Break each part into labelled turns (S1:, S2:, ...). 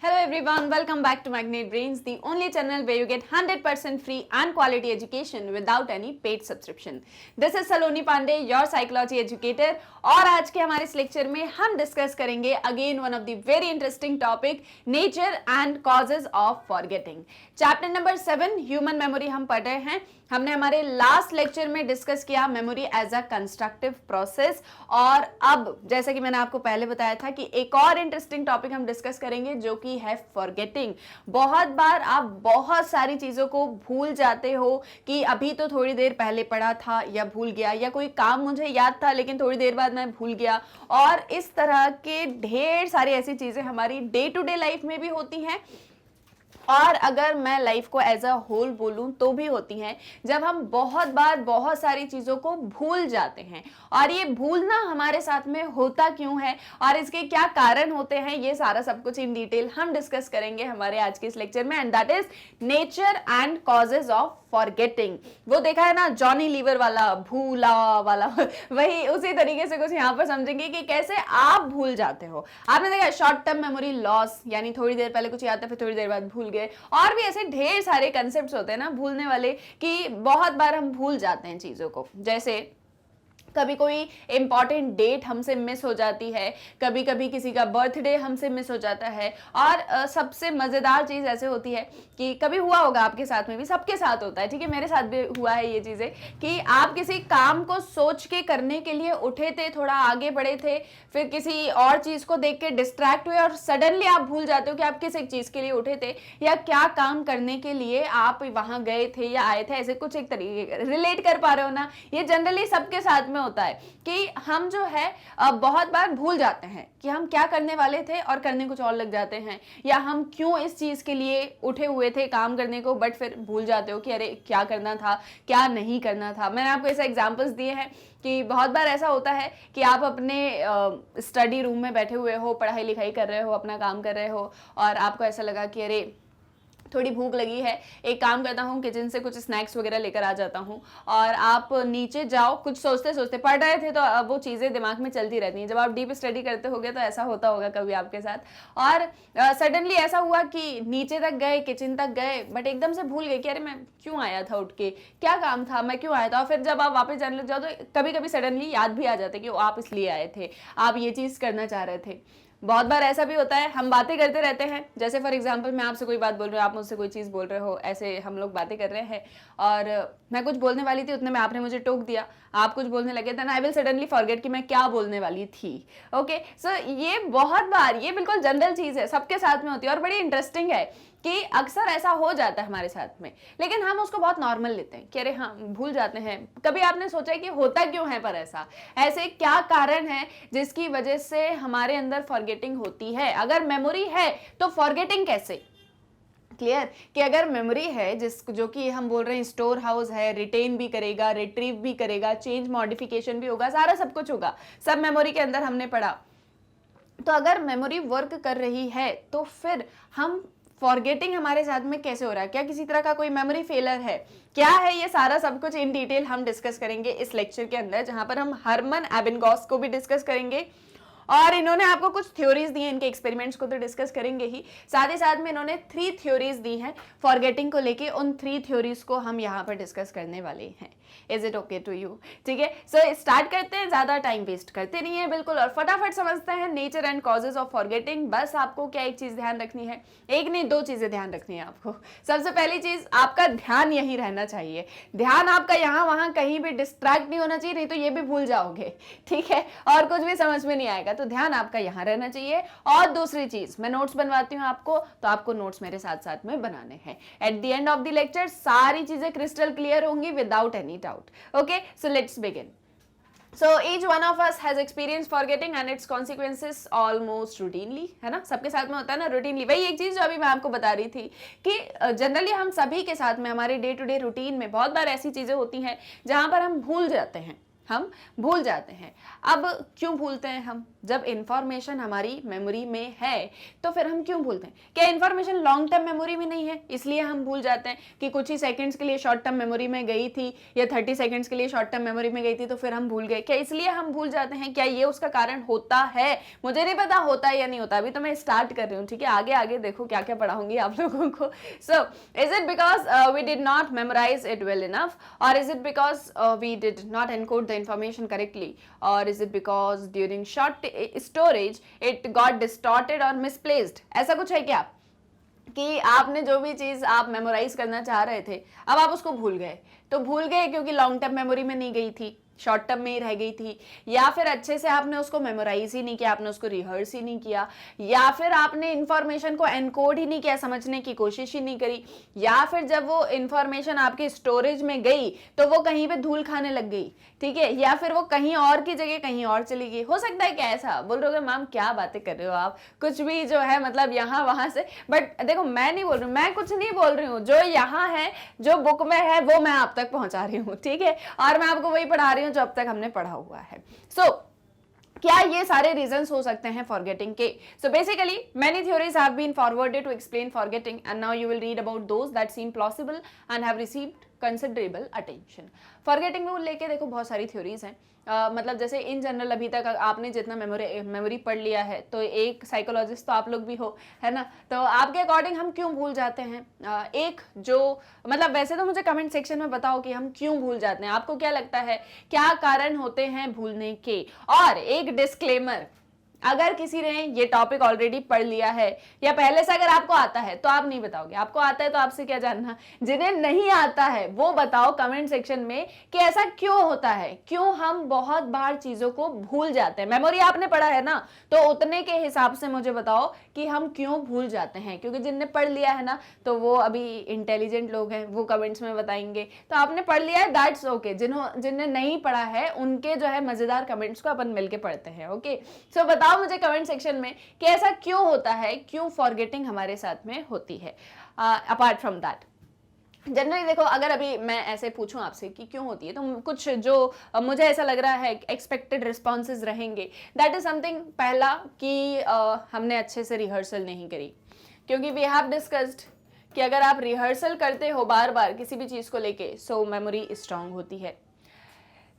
S1: Hello everyone, welcome back to Magnet Brains, the only channel where you get 100% free and quality education without any paid subscription. This is Saloni Pandey, your psychology educator. और आज के हमारे इस lecture में हम discuss करेंगे again one of the very interesting topic, nature and causes of forgetting. Chapter number 7 human memory हम पढ़ रहे हैं। हमने हमारे लास्ट लेक्चर में डिस्कस किया memory as a constructive process, और अब जैसा कि मैंने आपको पहले बताया था कि एक और इंटरेस्टिंग टॉपिक हम डिस्कस करेंगे जो कि है फॉरगेटिंग। बहुत बार आप बहुत सारी चीजों को भूल जाते हो कि अभी तो थोड़ी देर पहले पढ़ा था या भूल गया, या कोई काम मुझे याद था लेकिन थोड़ी देर बाद मैं भूल गया, और इस तरह के ढेर सारी ऐसी चीजें हमारी डे टू डे लाइफ में भी होती हैं, और अगर मैं लाइफ को एज अ होल बोलूं तो भी होती हैं, जब हम बहुत बार बहुत सारी चीज़ों को भूल जाते हैं। और ये भूलना हमारे साथ में होता क्यों है और इसके क्या कारण होते हैं, ये सारा सब कुछ इन डिटेल हम डिस्कस करेंगे हमारे आज के इस लेक्चर में, and that is nature and causes of forgetting. वो देखा है ना जॉनी लीवर वाला, भूला वाला वही उसी तरीके से कुछ यहाँ पर समझेंगे कि कैसे आप भूल जाते हो। आपने देखा शॉर्ट टर्म मेमोरी लॉस, यानी थोड़ी देर पहले कुछ याद था फिर थोड़ी देर बाद भूल गए, और भी ऐसे ढेर सारे कंसेप्ट्स होते हैं ना भूलने वाले कि बहुत बार हम भूल जाते हैं चीजों को। जैसे कभी कोई इंपॉर्टेंट डेट हमसे मिस हो जाती है, कभी कभी किसी का बर्थडे हमसे मिस हो जाता है, और सबसे मज़ेदार चीज़ ऐसे होती है कि कभी हुआ होगा आपके साथ में भी, सबके साथ होता है, ठीक है, मेरे साथ भी हुआ है ये चीज़ें कि आप किसी काम को सोच के करने के लिए उठे थे, थोड़ा आगे बढ़े थे, फिर किसी और चीज़ को देख के डिस्ट्रैक्ट हुए और सडनली आप भूल जाते हो कि आप किस एक चीज़ के लिए उठे थे या क्या काम करने के लिए आप वहाँ गए थे या आए थे। ऐसे कुछ एक तरीके रिलेट कर पा रहे हो ना, ये जनरली सबके साथ में होता है कि हम जो है बहुत बार भूल जाते हैं कि हम क्या करने वाले थे और करने कुछ और लग जाते हैं, या हम क्यों इस चीज के लिए उठे हुए थे काम करने को, बट फिर भूल जाते हो कि अरे क्या करना था क्या नहीं करना था। मैंने आपको ऐसे एग्जांपल्स दिए हैं कि बहुत बार ऐसा होता है कि आप अपने स्टडी रूम में बैठे हुए हो, पढ़ाई लिखाई कर रहे हो, अपना काम कर रहे हो, और आपको ऐसा लगा कि अरे थोड़ी भूख लगी है, एक काम करता हूँ किचन से कुछ स्नैक्स वगैरह लेकर आ जाता हूँ, और आप नीचे जाओ, कुछ सोचते सोचते पढ़ रहे थे तो अब वो चीज़ें दिमाग में चलती रहती हैं। जब आप डीप स्टडी करते होगे तो ऐसा होता होगा कभी आपके साथ, और सडनली ऐसा हुआ कि नीचे तक गए, किचन तक गए, बट एकदम से भूल गए कि अरे मैं क्यों आया था, उठ के क्या काम था, मैं क्यों आया था। और फिर जब आप वापस जाने लग जाओ तो कभी कभी सडनली याद भी आ जाता है कि आप इसलिए आए थे, आप ये चीज़ करना चाह रहे थे। बहुत बार ऐसा भी होता है, हम बातें करते रहते हैं, जैसे फॉर एग्जांपल मैं आपसे कोई बात बोल रही हूँ, आप मुझसे कोई चीज़ बोल रहे हो, ऐसे हम लोग बातें कर रहे हैं, और मैं कुछ बोलने वाली थी, उतने में आपने मुझे टोक दिया, आप कुछ बोलने लगे, then I will suddenly forget कि मैं क्या बोलने वाली थी। ओके, सो ये बहुत बार, ये बिल्कुल जनरल चीज़ है, सबके साथ में होती है, और बड़ी इंटरेस्टिंग है कि अक्सर ऐसा हो जाता है हमारे साथ में, लेकिन हम उसको बहुत नॉर्मल लेते हैं कि अरे हाँ भूल जाते हैं। कभी आपने सोचा है कि होता क्यों है, पर ऐसे क्या कारण है जिसकी वजह से हमारे अंदर फॉरगेटिंग होती है? अगर मेमोरी है तो फॉरगेटिंग कैसे? क्लियर कि अगर मेमोरी है जो कि हम बोल रहे हैं स्टोर हाउस है, रिटेन भी करेगा, रिट्रीव भी करेगा, चेंज मॉडिफिकेशन भी होगा, सारा सब कुछ होगा, सब मेमोरी के अंदर हमने पढ़ा। तो अगर मेमोरी वर्क कर रही है तो फिर हम फॉरगेटिंग हमारे साथ में कैसे हो रहा है? क्या किसी तरह का कोई मेमोरी फेलर है? क्या है ये सारा सब कुछ इन डिटेल हम डिस्कस करेंगे इस लेक्चर के अंदर, जहां पर हम हरमन एबिंगॉस को भी डिस्कस करेंगे, और इन्होंने आपको कुछ थ्योरीज दी हैं, इनके एक्सपेरिमेंट्स को तो डिस्कस करेंगे ही, साथ ही साथ में इन्होंने 3 थ्योरीज दी हैं फॉरगेटिंग को लेके। उन 3 थ्योरीज को हम यहाँ पर डिस्कस करने वाले हैं। Is it okay to you? ठीक है, सो स्टार्ट करते हैं, ज्यादा टाइम वेस्ट करते नहीं है बिल्कुल, और फटाफट समझते हैं nature and causes of forgetting. बस आपको क्या एक चीज ध्यान रखनी है, एक नहीं 2 चीजें ध्यान रखनी है आपको। सबसे पहली चीज, आपका ध्यान यही रहना चाहिए, ध्यान आपका यहाँ वहां कहीं भी डिस्ट्रैक्ट नहीं होना चाहिए, नहीं तो ये भी भूल जाओगे, ठीक है, और कुछ भी समझ में नहीं आएगा। तो ध्यान आपका यहाँ रहना चाहिए। और दूसरी चीज, मैं नोट्स बनवाती हूँ आपको, तो आपको नोट्स मेरे साथ साथ में बनाने हैं। At the end of the lecture सारी चीजें क्रिस्टल क्लियर होंगी without any doubt. Okay, so let's begin. So each one of us has experienced forgetting and its consequences almost routinely, है ना, सबके साथ में होता है ना routinely। वही एक चीज जो अभी मैं आपको बता रही थी कि जनरली हम सभी के साथ में हमारे डे टू डे रूटीन में बहुत बार ऐसी चीजें होती हैं जहां पर हम भूल जाते हैं। अब क्यों भूलते हैं हम? जब इंफॉर्मेशन हमारी मेमोरी में है तो फिर हम क्यों भूलते हैं? क्या इंफॉर्मेशन लॉन्ग टर्म मेमोरी में नहीं है इसलिए हम भूल जाते हैं कि कुछ ही सेकंड्स के लिए शॉर्ट टर्म मेमोरी में गई थी या 30 सेकंड्स के लिए शॉर्ट टर्म मेमोरी में गई थी तो फिर हम भूल गए? क्या इसलिए हम भूल जाते हैं? क्या ये उसका कारण होता है? मुझे नहीं पता होता है या नहीं होता, अभी तो मैं स्टार्ट कर रही हूँ, ठीक है? आगे आगे देखो क्या क्या पढ़ाऊंगी आप लोगों को. So is it because we did not memorise it well enough, और is it because we did not encode the information correctly, और is it because during short storage it got distorted और मिसप्लेस्ड? ऐसा कुछ है क्या कि आपने जो भी चीज आप मेमोराइज करना चाह रहे थे अब आप उसको भूल गए? तो भूल गए क्योंकि लॉन्ग टर्म मेमोरी में नहीं गई थी, शॉर्ट टर्म में ही रह गई थी, या फिर अच्छे से आपने उसको मेमोराइज ही नहीं किया, आपने उसको रिहर्स ही नहीं किया, या फिर आपने इंफॉर्मेशन को एनकोड ही नहीं किया, समझने की कोशिश ही नहीं करी, या फिर जब वो इंफॉर्मेशन आपकी स्टोरेज में गई तो वो कहीं पे धूल खाने लग गई, ठीक है? या फिर वो कहीं और की जगह कहीं और चली गई. हो सकता है क्या ऐसा? बोल रहे हो मैम क्या बातें कर रहे हो आप, कुछ भी जो है मतलब यहाँ वहां से. बट देखो मैं नहीं बोल रही हूँ, मैं कुछ नहीं बोल रही हूँ, जो यहाँ है जो बुक में है वो मैं आप तक पहुंचा रही हूँ, ठीक है? और मैं आपको वही पढ़ा रही हूँ जो अब तक हमने पढ़ा हुआ है. सो क्या ये सारे रीजंस हो सकते हैं फॉरगेटिंग के? So basically many theories have been forwarded to explain forgetting and now you will read about those that seem plausible and have received considerable attention. Forgetting को लेके देखो बहुत सारी थ्योरीज हैं. मतलब जैसे इन जनरल अभी तक आपने जितना मेमोरी पढ़ लिया है तो एक साइकोलॉजिस्ट तो आप लोग भी हो, है ना? तो आपके अकॉर्डिंग हम क्यों भूल जाते हैं? एक जो मतलब वैसे तो मुझे कमेंट सेक्शन में बताओ कि हम क्यों भूल जाते हैं, आपको क्या लगता है क्या कारण होते हैं भूलने के? और एक डिस्क्लेमर, अगर किसी ने ये टॉपिक ऑलरेडी पढ़ लिया है या पहले से अगर आपको आता है तो आप नहीं बताओगे, आपको आता है तो आपसे क्या जानना. जिन्हें नहीं आता है वो बताओ कमेंट सेक्शन में कि ऐसा क्यों होता है, क्यों हम बहुत बार चीजों को भूल जाते हैं. मेमोरी आपने पढ़ा है ना, तो उतने के हिसाब से मुझे बताओ कि हम क्यों भूल जाते हैं. क्योंकि जिनने पढ़ लिया है ना तो वो अभी इंटेलिजेंट लोग हैं, वो कमेंट्स में बताएंगे. तो आपने पढ़ लिया है दैट्स ओके, जिन्हें नहीं पढ़ा है उनके जो है मजेदार कमेंट्स को अपन मिलके पढ़ते हैं. ओके, सो बताओ मुझे कमेंट सेक्शन में कि ऐसा क्यों होता है, क्यों फॉरगेटिंग हमारे साथ में होती है. अपार्ट फ्रॉम दैट जनरली देखो अगर अभी मैं ऐसे पूछूं आपसे कि क्यों होती है तो कुछ जो मुझे ऐसा लग रहा है एक्सपेक्टेड रिस्पॉन्सेज रहेंगे. दैट इज समथिंग, पहला कि हमने अच्छे से रिहर्सल नहीं करी, क्योंकि वी हैव डिस्कस्ड कि अगर आप रिहर्सल करते हो बार बार किसी भी चीज को लेके सो मेमोरी स्ट्रांग होती है.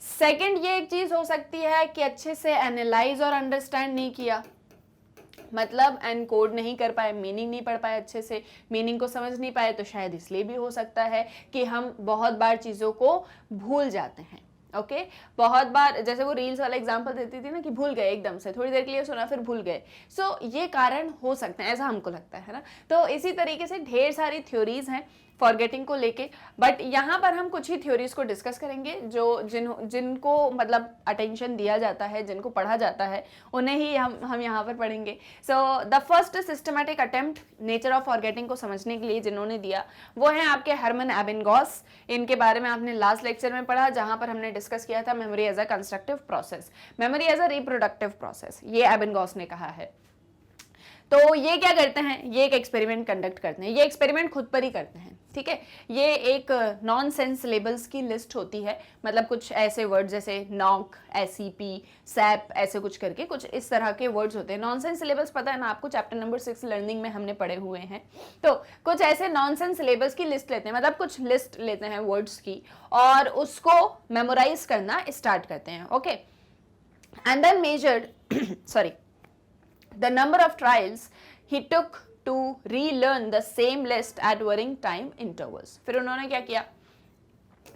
S1: सेकंड ये एक चीज हो सकती है कि अच्छे से एनालाइज और अंडरस्टैंड नहीं किया, मतलब एनकोड नहीं कर पाए, मीनिंग नहीं पढ़ पाए अच्छे से, मीनिंग को समझ नहीं पाए, तो शायद इसलिए भी हो सकता है कि हम बहुत बार चीज़ों को भूल जाते हैं. ओके बहुत बार जैसे वो रील्स वाला एग्जांपल देती थी ना कि भूल गए एकदम से, थोड़ी देर के लिए सुना फिर भूल गए. सो ये कारण हो सकते हैं, ऐसा हमको लगता है ना. तो इसी तरीके से ढेर सारी थ्योरीज हैं फॉरगेटिंग को लेके, बट यहाँ पर हम कुछ ही थ्योरीज को डिस्कस करेंगे जो जिनको मतलब अटेंशन दिया जाता है, जिनको पढ़ा जाता है, उन्हें ही हम यहाँ पर पढ़ेंगे. सो the first systematic attempt nature of forgetting को समझने के लिए जिन्होंने दिया वो है आपके हरमन एबिंगॉस. इनके बारे में आपने लास्ट लेक्चर में पढ़ा जहां पर हमने डिस्कस किया था memory as a constructive process, memory as a reproductive process, ये एबिंगॉस ने कहा है. तो ये क्या करते हैं, ये एक एक्सपेरिमेंट कंडक्ट करते हैं. ये एक्सपेरिमेंट खुद पर ही करते हैं, ठीक है? ये एक नॉन सेंस लेबल्स की लिस्ट होती है, मतलब कुछ ऐसे वर्ड जैसे नॉक, एसईपी, सैप, ऐसे कुछ करके कुछ इस तरह के वर्ड्स होते हैं. नॉन सेंस लेबल्स पता है ना आपको, चैप्टर नंबर 6 लर्निंग में हमने पढ़े हुए हैं. तो कुछ ऐसे नॉन सेंस लेबल्स की लिस्ट लेते हैं, मतलब कुछ लिस्ट लेते हैं वर्ड्स की और उसको मेमोराइज करना स्टार्ट करते हैं. Okay and then measured sorry the number of trials he took to relearn the same list at varying time intervals. फिर उन्होंने क्या किया,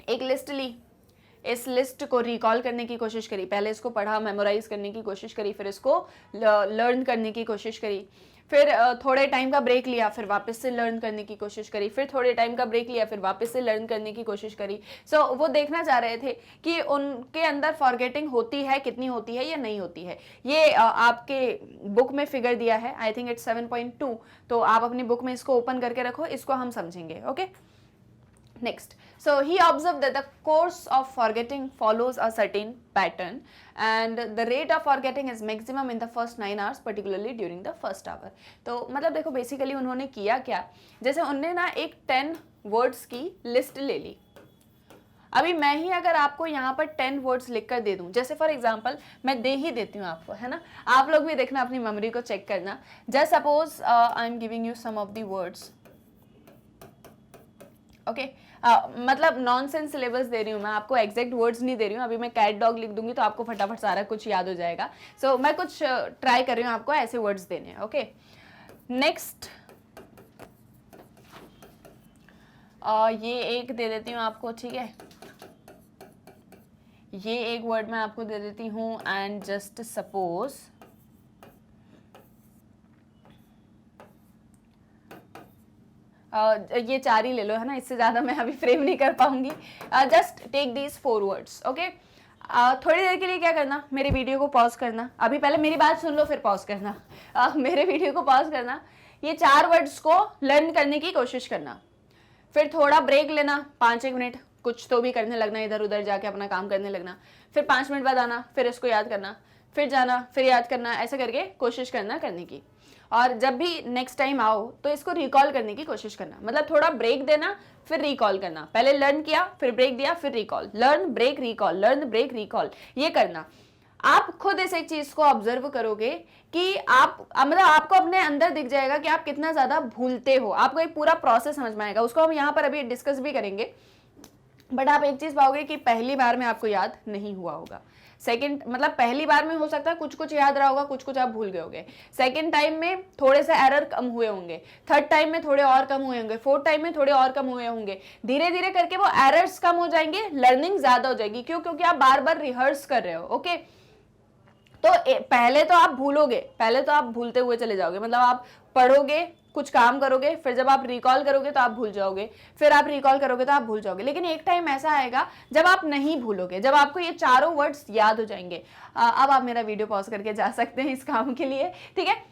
S1: एक लिस्ट ली, इस लिस्ट को रिकॉल करने की कोशिश करी, पहले इसको पढ़ा, मेमोराइज करने की कोशिश करी, फिर इसको लर्न करने की कोशिश करी, फिर थोड़े टाइम का ब्रेक लिया, फिर वापस से लर्न करने की कोशिश करी, फिर थोड़े टाइम का ब्रेक लिया, फिर वापस से लर्न करने की कोशिश करी. सो वो देखना चाह रहे थे कि उनके अंदर फॉरगेटिंग होती है, कितनी होती है या नहीं होती है. ये आपके बुक में फिगर दिया है, आई थिंक इट्स 7.2. तो आप अपनी बुक में इसको ओपन करके रखो, इसको हम समझेंगे. Okay next, so he observed that the course of forgetting follows a certain pattern and the rate of forgetting is maximum in the first 9 hours, particularly during the first hour. तो मतलब देखो basically उन्होंने किया क्या, जैसे उन्होंने ना एक 10 वर्ड्स की लिस्ट ले ली. अभी मैं ही अगर आपको यहाँ पर 10 वर्ड्स लिख कर दे दूं, जैसे फॉर एग्जांपल मैं दे ही देती हूँ आपको, है ना, आप लोग भी देखना, अपनी मेमोरी को चेक करना। Just suppose I am giving you some of the words, okay, मतलब नॉनसेंस सिलेबस दे रही हूँ मैं आपको, एग्जैक्ट वर्ड्स नहीं दे रही हूँ। अभी मैं कैट डॉग लिख दूंगी तो आपको फटाफट सारा कुछ याद हो जाएगा। सो मैं कुछ ट्राई कर रही हूँ आपको ऐसे वर्ड्स देने हैं, ओके। नेक्स्ट ये एक दे देती हूँ आपको, ठीक है, ये एक वर्ड मैं आपको दे देती हूँ, एंड जस्ट सपोज ये 4 ही ले लो, है ना, इससे ज्यादा मैं अभी फ्रेम नहीं कर पाऊंगी। Just take these 4 words, okay. थोड़ी देर के लिए क्या करना, मेरे वीडियो को पॉज करना, अभी पहले मेरी बात सुन लो फिर पॉज करना। मेरे वीडियो को पॉज करना, ये 4 वर्ड्स को लर्न करने की कोशिश करना, फिर थोड़ा ब्रेक लेना 5-1 मिनट, कुछ तो भी करने लगना, इधर उधर जाके अपना काम करने लगना, फिर 5 मिनट बाद आना, फिर इसको याद करना, फिर जाना, फिर याद करना, ऐसे करके कोशिश करना करने की। और जब भी नेक्स्ट टाइम आओ तो इसको रिकॉल करने की कोशिश करना, मतलब थोड़ा ब्रेक देना फिर रिकॉल करना, पहले लर्न किया फिर ब्रेक दिया फिर recall, learn break recall, learn break recall, ये करना। आप खुद इस एक चीज को ऑब्जर्व करोगे कि आप मतलब आपको अपने अंदर दिख जाएगा कि आप कितना ज्यादा भूलते हो, आपको एक पूरा प्रोसेस समझ में आएगा, उसको हम यहाँ पर अभी डिस्कस भी करेंगे। बट आप एक चीज पाओगे कि पहली बार में आपको याद नहीं हुआ होगा, सेकंड मतलब पहली बार में हो सकता है कुछ कुछ याद रहा होगा, कुछ कुछ आप भूल गए होंगे, सेकंड टाइम में थोड़े से एरर कम हुए होंगे, थर्ड टाइम में थोड़े और कम हुए होंगे, फोर्थ टाइम में थोड़े और कम हुए होंगे, धीरे धीरे करके वो एरर्स कम हो जाएंगे, लर्निंग ज्यादा हो जाएगी। क्यों? क्योंकि आप बार बार रिहर्स कर रहे हो, ओके। तो पहले तो आप भूलोगे, पहले तो आप भूलते हुए चले जाओगे, मतलब आप पढ़ोगे, कुछ काम करोगे, फिर जब आप रिकॉल करोगे तो आप भूल जाओगे, फिर आप रिकॉल करोगे तो आप भूल जाओगे। लेकिन एक टाइम ऐसा आएगा जब आप नहीं भूलोगे, जब आपको ये 4 वर्ड्स याद हो जाएंगे। अब आप मेरा वीडियो पॉज करके जा सकते हैं इस काम के लिए, ठीक है।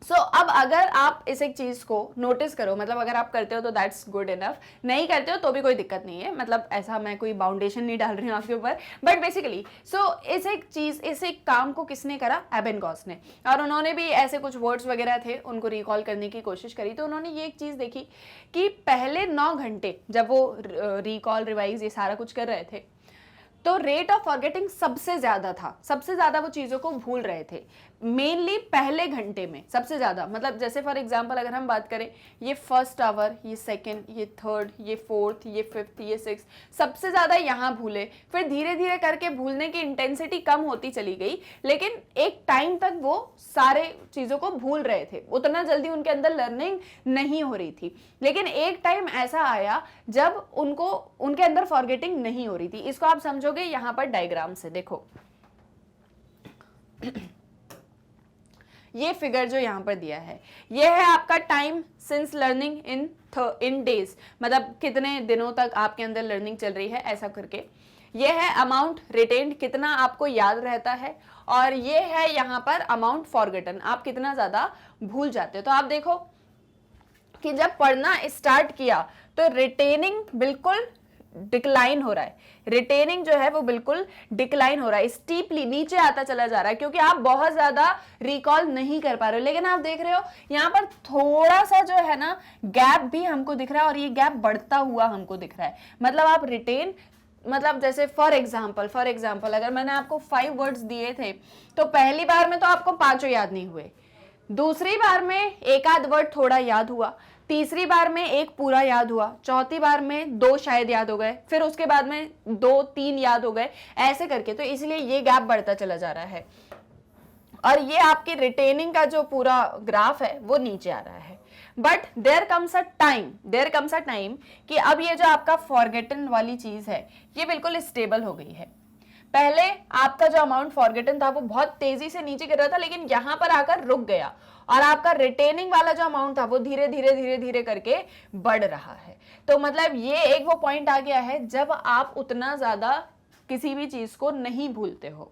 S1: सो अब अगर आप इस एक चीज को नोटिस करो, मतलब अगर आप करते हो तो दैट्स गुड इनफ, नहीं करते हो तो भी कोई दिक्कत नहीं है, मतलब ऐसा मैं कोई बाउंडेशन नहीं डाल रही हूँ आपके ऊपर। बट बेसिकली इस एक चीज, इस एक काम को किसने करा? एबेनगॉस ने। और उन्होंने भी ऐसे कुछ वर्ड्स वगैरह थे, उनको रिकॉल करने की कोशिश करी, तो उन्होंने ये एक चीज देखी कि पहले 9 घंटे जब वो रिकॉल रिवाइज ये सारा कुछ कर रहे थे तो रेट ऑफ फॉरगेटिंग सबसे ज्यादा था, सबसे ज्यादा वो चीजों को भूल रहे थे, मेनली पहले घंटे में सबसे ज्यादा। मतलब जैसे फॉर एग्जांपल अगर हम बात करें, ये फर्स्ट आवर, ये सेकंड, ये थर्ड, ये फोर्थ, ये फिफ्थ, ये सिक्स, सबसे ज्यादा यहाँ भूले। फिर धीरे धीरे करके भूलने की इंटेंसिटी कम होती चली गई, लेकिन एक टाइम तक वो सारे चीजों को भूल रहे थे, उतना जल्दी उनके अंदर लर्निंग नहीं हो रही थी। लेकिन एक टाइम ऐसा आया जब उनको उनके अंदर फॉरगेटिंग नहीं हो रही थी। इसको आप समझोगे यहां पर डायग्राम से, देखो ये फिगर जो यहां पर दिया है, ये है आपका टाइम सिंस लर्निंग इन डेज, मतलब कितने दिनों तक आपके अंदर लर्निंग चल रही है, ऐसा करके। ये है अमाउंट रिटेन्ड, कितना आपको याद रहता है, और ये है यहां पर अमाउंट फॉरगेटन, आप कितना ज्यादा भूल जाते हो। तो आप देखो कि जब पढ़ना स्टार्ट किया तो रिटेनिंग बिल्कुल डिक्लाइन हो रहा है, रिटेनिंग जो है वो बिल्कुल डिक्लाइन हो रहा है, स्टीपली नीचे आता चला जा रहा है, क्योंकि आप बहुत ज्यादा रिकॉल नहीं कर पा रहे हो। लेकिन आप देख रहे हो यहाँ पर थोड़ा सा जो है ना गैप भी हमको दिख रहा है, और ये गैप बढ़ता हुआ हमको दिख रहा है। मतलब आप रिटेन, मतलब जैसे फॉर एग्जाम्पल अगर मैंने आपको 5 वर्ड्स दिए थे तो पहली बार में तो आपको 5 याद नहीं हुए, दूसरी बार में एक आध वर्ड थोड़ा याद हुआ, तीसरी बार में एक पूरा याद हुआ, चौथी बार में 2 शायद याद हो गए, फिर उसके बाद में 2-3 याद हो गए, ऐसे करके। तो इसलिए ये गैप बढ़ता चला जा रहा है, और ये आपकी रिटेनिंग का जो पूरा ग्राफ है वो नीचे आ रहा है। But there comes a time कि अब ये जो आपका फॉरगेटन वाली चीज है ये बिल्कुल स्टेबल हो गई है। पहले आपका जो अमाउंट फॉरगेटन था वो बहुत तेजी से नीचे गिर रहा था, लेकिन यहां पर आकर रुक गया, और आपका रिटेनिंग वाला जो अमाउंट था वो धीरे धीरे करके बढ़ रहा है। तो मतलब ये एक वो पॉइंट आ गया है जब आप उतना ज्यादा किसी भी चीज को नहीं भूलते हो।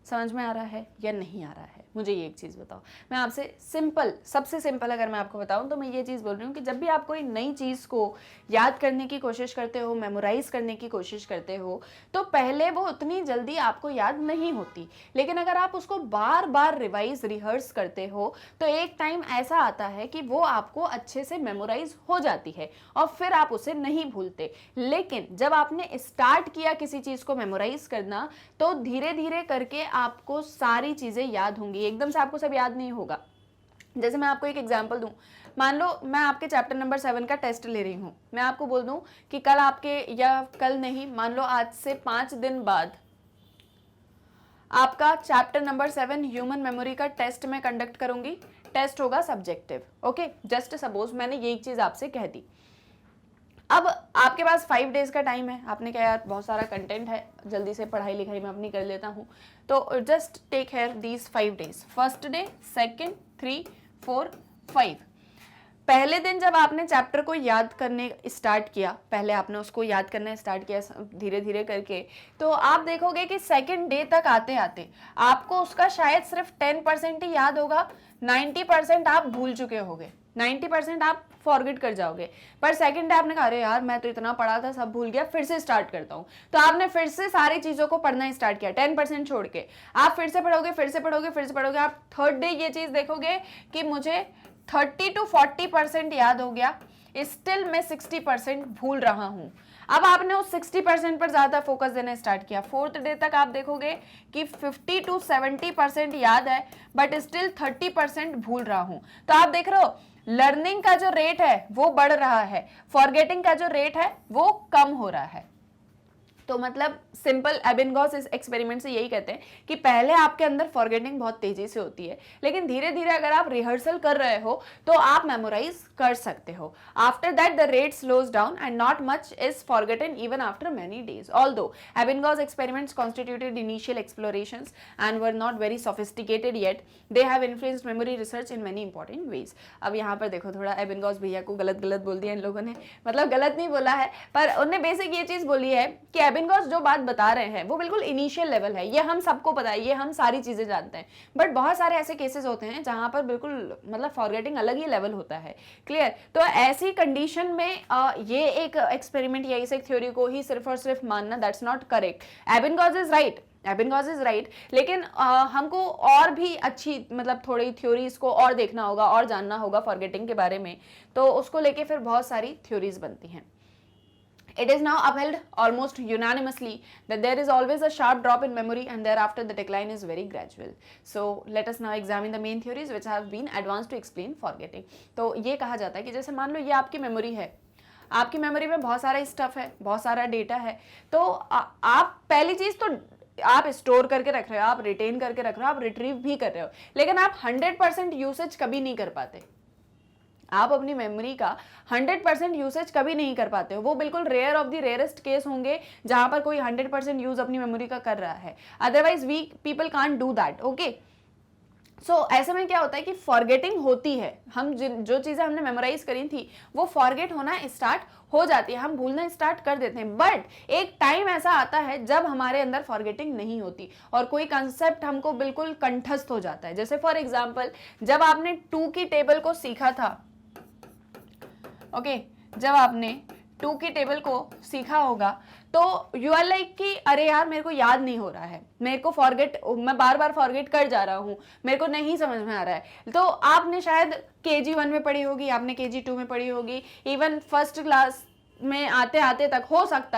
S1: समझ में आ रहा है या नहीं आ रहा है? मुझे ये एक चीज़ बताओ। मैं आपसे सिंपल, सबसे सिंपल अगर मैं आपको बताऊं तो मैं ये चीज़ बोल रही हूँ कि जब भी आप कोई नई चीज़ को याद करने की कोशिश करते हो, मेमोराइज करने की कोशिश करते हो, तो पहले वो उतनी जल्दी आपको याद नहीं होती, लेकिन अगर आप उसको बार बार रिवाइज रिहर्स करते हो तो एक टाइम ऐसा आता है कि वो आपको अच्छे से मेमोराइज हो जाती है और फिर आप उसे नहीं भूलते। लेकिन जब आपने स्टार्ट किया किसी चीज़ को मेमोराइज करना, तो धीरे धीरे करके आपको सारी चीज़ें याद होंगी, एकदम से आपको सब याद नहीं होगा। जैसे मैं आपको एक एग्जांपल दूं, मान लो मैं आपके चैप्टर नंबर 7 का टेस्ट ले रही हूं, मैं आपको बोल दूं कि कल आपके, या कल नहीं, मान लो आज से 5 दिन बाद आपका चैप्टर नंबर 7 ह्यूमन मेमोरी का टेस्ट मैं कंडक्ट करूंगी। टेस्ट होगा सब्जेक्टिव, ओके, जस्ट सपोज मैंने ये एक चीज आपसे कह दी। अब आपके पास 5 डेज का टाइम है, आपने कहा यार बहुत सारा कंटेंट है, जल्दी से पढ़ाई लिखाई में अपनी कर लेता हूँ, तो just take here these 5 days, first day, second, 3, 4, 5। पहले दिन जब आपने चैप्टर को याद करने स्टार्ट किया, पहले आपने उसको याद करना स्टार्ट किया धीरे धीरे करके, तो आप देखोगे कि सेकेंड डे तक आते आते आपको उसका शायद सिर्फ 10% ही याद होगा, 90% आप भूल चुके होगे, 90% आप फॉरगेट कर जाओगे। पर सेकंड डे आपने कहा अरे यार मैं तो इतना पढ़ा था, सब भूल गया, फिर से स्टार्ट करता हूँ, तो आपने फिर से सारी चीजों को पढ़ना स्टार्ट किया 10% छोड़ के, आप फिर से पढ़ोगे, फिर से पढ़ोगे, फिर से पढ़ोगे, आप थर्ड डे ये चीज देखोगे कि मुझे 30 to 40% याद हो गया, स्टिल मैं 60% भूल रहा हूं। अब आपने उस 60% पर ज्यादा फोकस देना स्टार्ट किया, फोर्थ डे तक आप देखोगे कि 50 to 70% याद है, बट स्टिल 30% भूल रहा हूं। तो आप देख रहे हो लर्निंग का जो रेट है वो बढ़ रहा है, फॉरगेटिंग का जो रेट है वो कम हो रहा है। तो मतलब सिंपल एबिंगॉस इस एक्सपेरिमेंट से यही कहते हैं कि पहले आपके अंदर फॉरगेटिंग बहुत तेजी से होती है, लेकिन धीरे धीरे अगर आप रिहर्सल कर रहे हो तो आप मेमोराइज कर सकते हो। After that the rate slows down and not much is forgotten even after many days. Although Ebbinghaus experiments constituted initial explorations and were not very sophisticated yet, they have influenced memory research in many important ways। अब यहाँ पर देखो थोड़ा एबिंगॉस भैया को गलत गलत बोल दिया इन लोगों ने, मतलब गलत नहीं बोला है, पर उन्होंने बेसिक ये चीज बोली है कि एबिंगॉस जो बात बता रहे हैं वो बिल्कुल इनिशियल लेवल है, ये हम सबको पता है, ये हम सारी चीजें जानते हैं, बट बहुत सारे ऐसे केसेस होते हैं जहां पर बिल्कुल मतलब फॉरगेटिंग अलग ही लेवल होता है। क्लियर? तो ऐसी कंडीशन में ये एक एक्सपेरिमेंट या इस एक थ्योरी को ही सिर्फ और सिर्फ मानना, that's not correct. Ebbinghaus is right, Ebbinghaus is right, लेकिन हमको और भी अच्छी मतलब थोड़ी थ्योरीज को और देखना होगा और जानना होगा फॉरगेटिंग के बारे में, तो उसको लेके फिर बहुत सारी थ्योरीज बनती हैं। It is now upheld almost unanimously that there is always a sharp drop in memory and thereafter the decline is very gradual. So let us now examine the main theories which have been advanced to explain forgetting. तो ये कहा जाता है कि जैसे मान लो ये आपकी मेमोरी है, आपकी मेमोरी में बहुत सारा स्टफ है, बहुत सारा डेटा है, तो आप पहली चीज तो आप स्टोर करके रख रहे हो, आप रिटेन करके रख रहे हो, आप रिट्रीव भी कर रहे हो, लेकिन आप 100% यूसेज कभी नहीं कर पाते। आप अपनी मेमोरी का 100% यूसेज कभी नहीं कर पाते हो, वो बिल्कुल rare of the rarest case होंगे जहां पर कोई 100% यूज अपनी मेमोरी का कर रहा है, otherwise we people can't do that. Okay, so ऐसे में क्या होता है कि फॉरगेटिंग होती है, हम जो चीजें हमने मेमोराइज करी थी वो फॉरगेट होना स्टार्ट हो जाती है, हम भूलना स्टार्ट कर देते हैं, बट एक टाइम ऐसा आता है जब हमारे अंदर फॉरगेटिंग नहीं होती और कोई कंसेप्ट हमको बिल्कुल कंठस्थ हो जाता है। जैसे फॉर एग्जाम्पल जब आपने 2 की टेबल को सीखा था, ओके, जब आपने 2 की टेबल को सीखा होगा तो यू आर लाइक कि अरे यार मेरे को याद नहीं हो रहा है, मेरे को फॉरगेट, मैं बार बार फॉरगेट कर जा रहा हूँ, मेरे को नहीं समझ में आ रहा है। तो आपने शायद KG 1 में पढ़ी होगी, आपने KG 2 में पढ़ी होगी, इवन फर्स्ट क्लास में आते आते तक हो सकता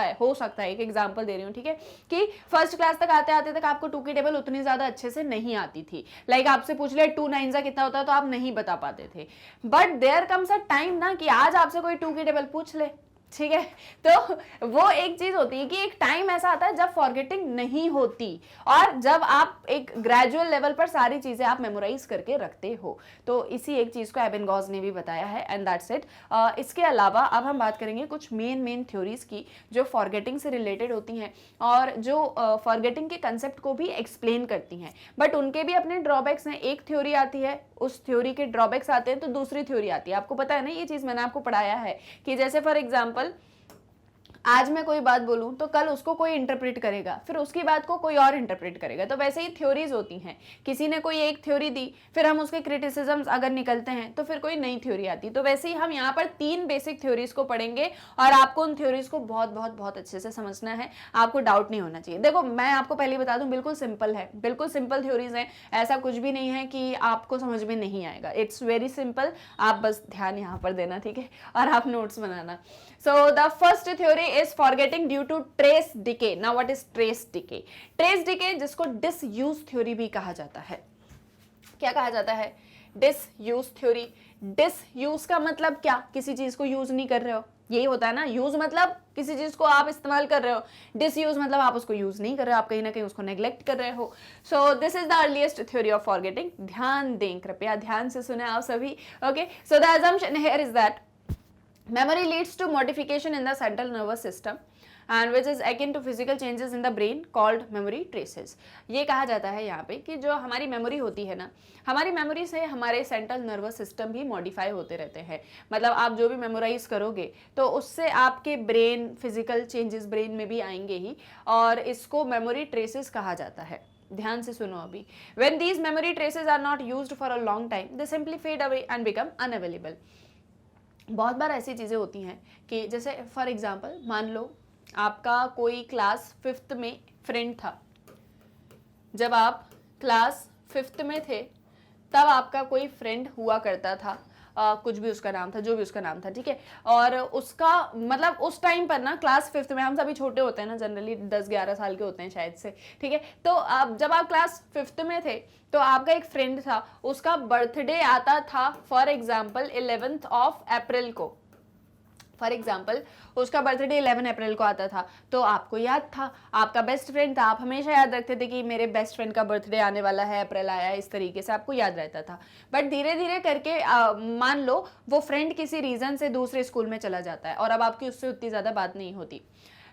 S1: है एक एग्जांपल दे रही हूँ, ठीक है, कि फर्स्ट क्लास तक आते आते तक आपको 2 की टेबल उतनी ज्यादा अच्छे से नहीं आती थी, लाइक आपसे पूछ ले 2 9 कितना होता है तो आप नहीं बता पाते थे, but there comes a time ना कि आज आपसे कोई 2 की टेबल पूछ ले, ठीक है, तो वो एक चीज होती है कि एक टाइम ऐसा आता है जब फॉरगेटिंग नहीं होती और जब आप एक ग्रेजुअल लेवल पर सारी चीजें आप मेमोराइज करके रखते हो। तो इसी एक चीज को एबिंगॉस ने भी बताया है एंड दैट्स इट। इसके अलावा अब हम बात करेंगे कुछ मेन थ्योरीज की जो फॉरगेटिंग से रिलेटेड होती हैं और जो फॉरगेटिंग के कंसेप्ट को भी एक्सप्लेन करती हैं, बट उनके भी अपने ड्रॉबैक्स हैं। एक थ्योरी आती है, उस थ्योरी के ड्रॉबैक्स आते हैं, तो दूसरी थ्योरी आती है। आपको पता है ना, ये चीज मैंने आपको पढ़ाया है कि जैसे फॉर एग्जाम्पल आज मैं कोई बात बोलूं तो कल उसको कोई इंटरप्रेट करेगा, फिर उसकी बात को कोई और इंटरप्रेट करेगा। तो वैसे ही थ्योरीज होती हैं, किसी ने कोई एक थ्योरी दी, फिर हम उसके क्रिटिसिज्म्स अगर निकलते हैं तो फिर कोई नई थ्योरी आती। तो वैसे ही हम यहाँ पर 3 बेसिक थ्योरीज को पढ़ेंगे और आपको उन थ्योरीज को बहुत बहुत बहुत अच्छे से समझना है, आपको डाउट नहीं होना चाहिए। देखो मैं आपको पहले बता दूं, बिल्कुल सिंपल है, बिल्कुल सिंपल थ्योरीज हैं, ऐसा कुछ भी नहीं है कि आपको समझ में नहीं आएगा। इट्स वेरी सिंपल, आप बस ध्यान यहाँ पर देना, ठीक है, और आप नोट्स बनाना। So the first theory is forgetting due to trace decay. Now what is trace decay? Trace decay जिसको डिसयूज थ्योरी भी कहा जाता है। क्या कहा जाता है? Disuse theory. डिसयूज का मतलब क्या? किसी चीज को यूज नहीं कर रहे हो, यही होता है ना। यूज मतलब किसी चीज को आप इस्तेमाल कर रहे हो, डिसयूज मतलब आप उसको यूज नहीं कर रहे हो, आप कहीं ना कहीं उसको नेग्लेक्ट कर रहे हो। So this is the earliest theory of forgetting. ध्यान दें, कृपया ध्यान से सुने आप सभी। Okay, so the assumption here is that memory leads to modification in the central nervous system and which is akin to physical changes in the brain called memory traces। ये कहा जाता है यहाँ पे कि जो हमारी मेमोरी होती है ना, हमारी मेमोरी से हमारे सेंट्रल नर्वस सिस्टम भी मॉडिफाई होते रहते हैं। मतलब आप जो भी मेमोराइज करोगे तो उससे आपके ब्रेन, फिजिकल चेंजेस ब्रेन में भी आएंगे ही, और इसको मेमोरी ट्रेसेस कहा जाता है। ध्यान से सुनो अभी। When these memory traces are not used for a long time, they simply fade away and become unavailable। बहुत बार ऐसी चीज़ें होती हैं कि जैसे फॉर एग्जांपल मान लो आपका कोई क्लास 5th में फ्रेंड था। जब आप क्लास 5th में थे तब आपका कोई फ्रेंड हुआ करता था, कुछ भी उसका नाम था, जो भी उसका नाम था, ठीक है। और उसका मतलब उस टाइम पर ना क्लास 5th में, हम सभी छोटे होते हैं ना, जनरली 10-11 साल के होते हैं शायद से, ठीक है। तो अब जब आप क्लास 5th में थे तो आपका एक फ्रेंड था, उसका बर्थडे आता था for example 11th of April को। फॉर एग्जाम्पल उसका बर्थडे 11 अप्रैल को आता था, तो आपको याद था, आपका बेस्ट फ्रेंड था, आप हमेशा याद रखते थे कि मेरे बेस्ट फ्रेंड का बर्थडे आने वाला है, अप्रैल आया है, इस तरीके से आपको याद रहता था। बट धीरे धीरे करके मान लो वो फ्रेंड किसी रीज़न से दूसरे स्कूल में चला जाता है और अब आपकी उससे उतनी ज़्यादा बात नहीं होती।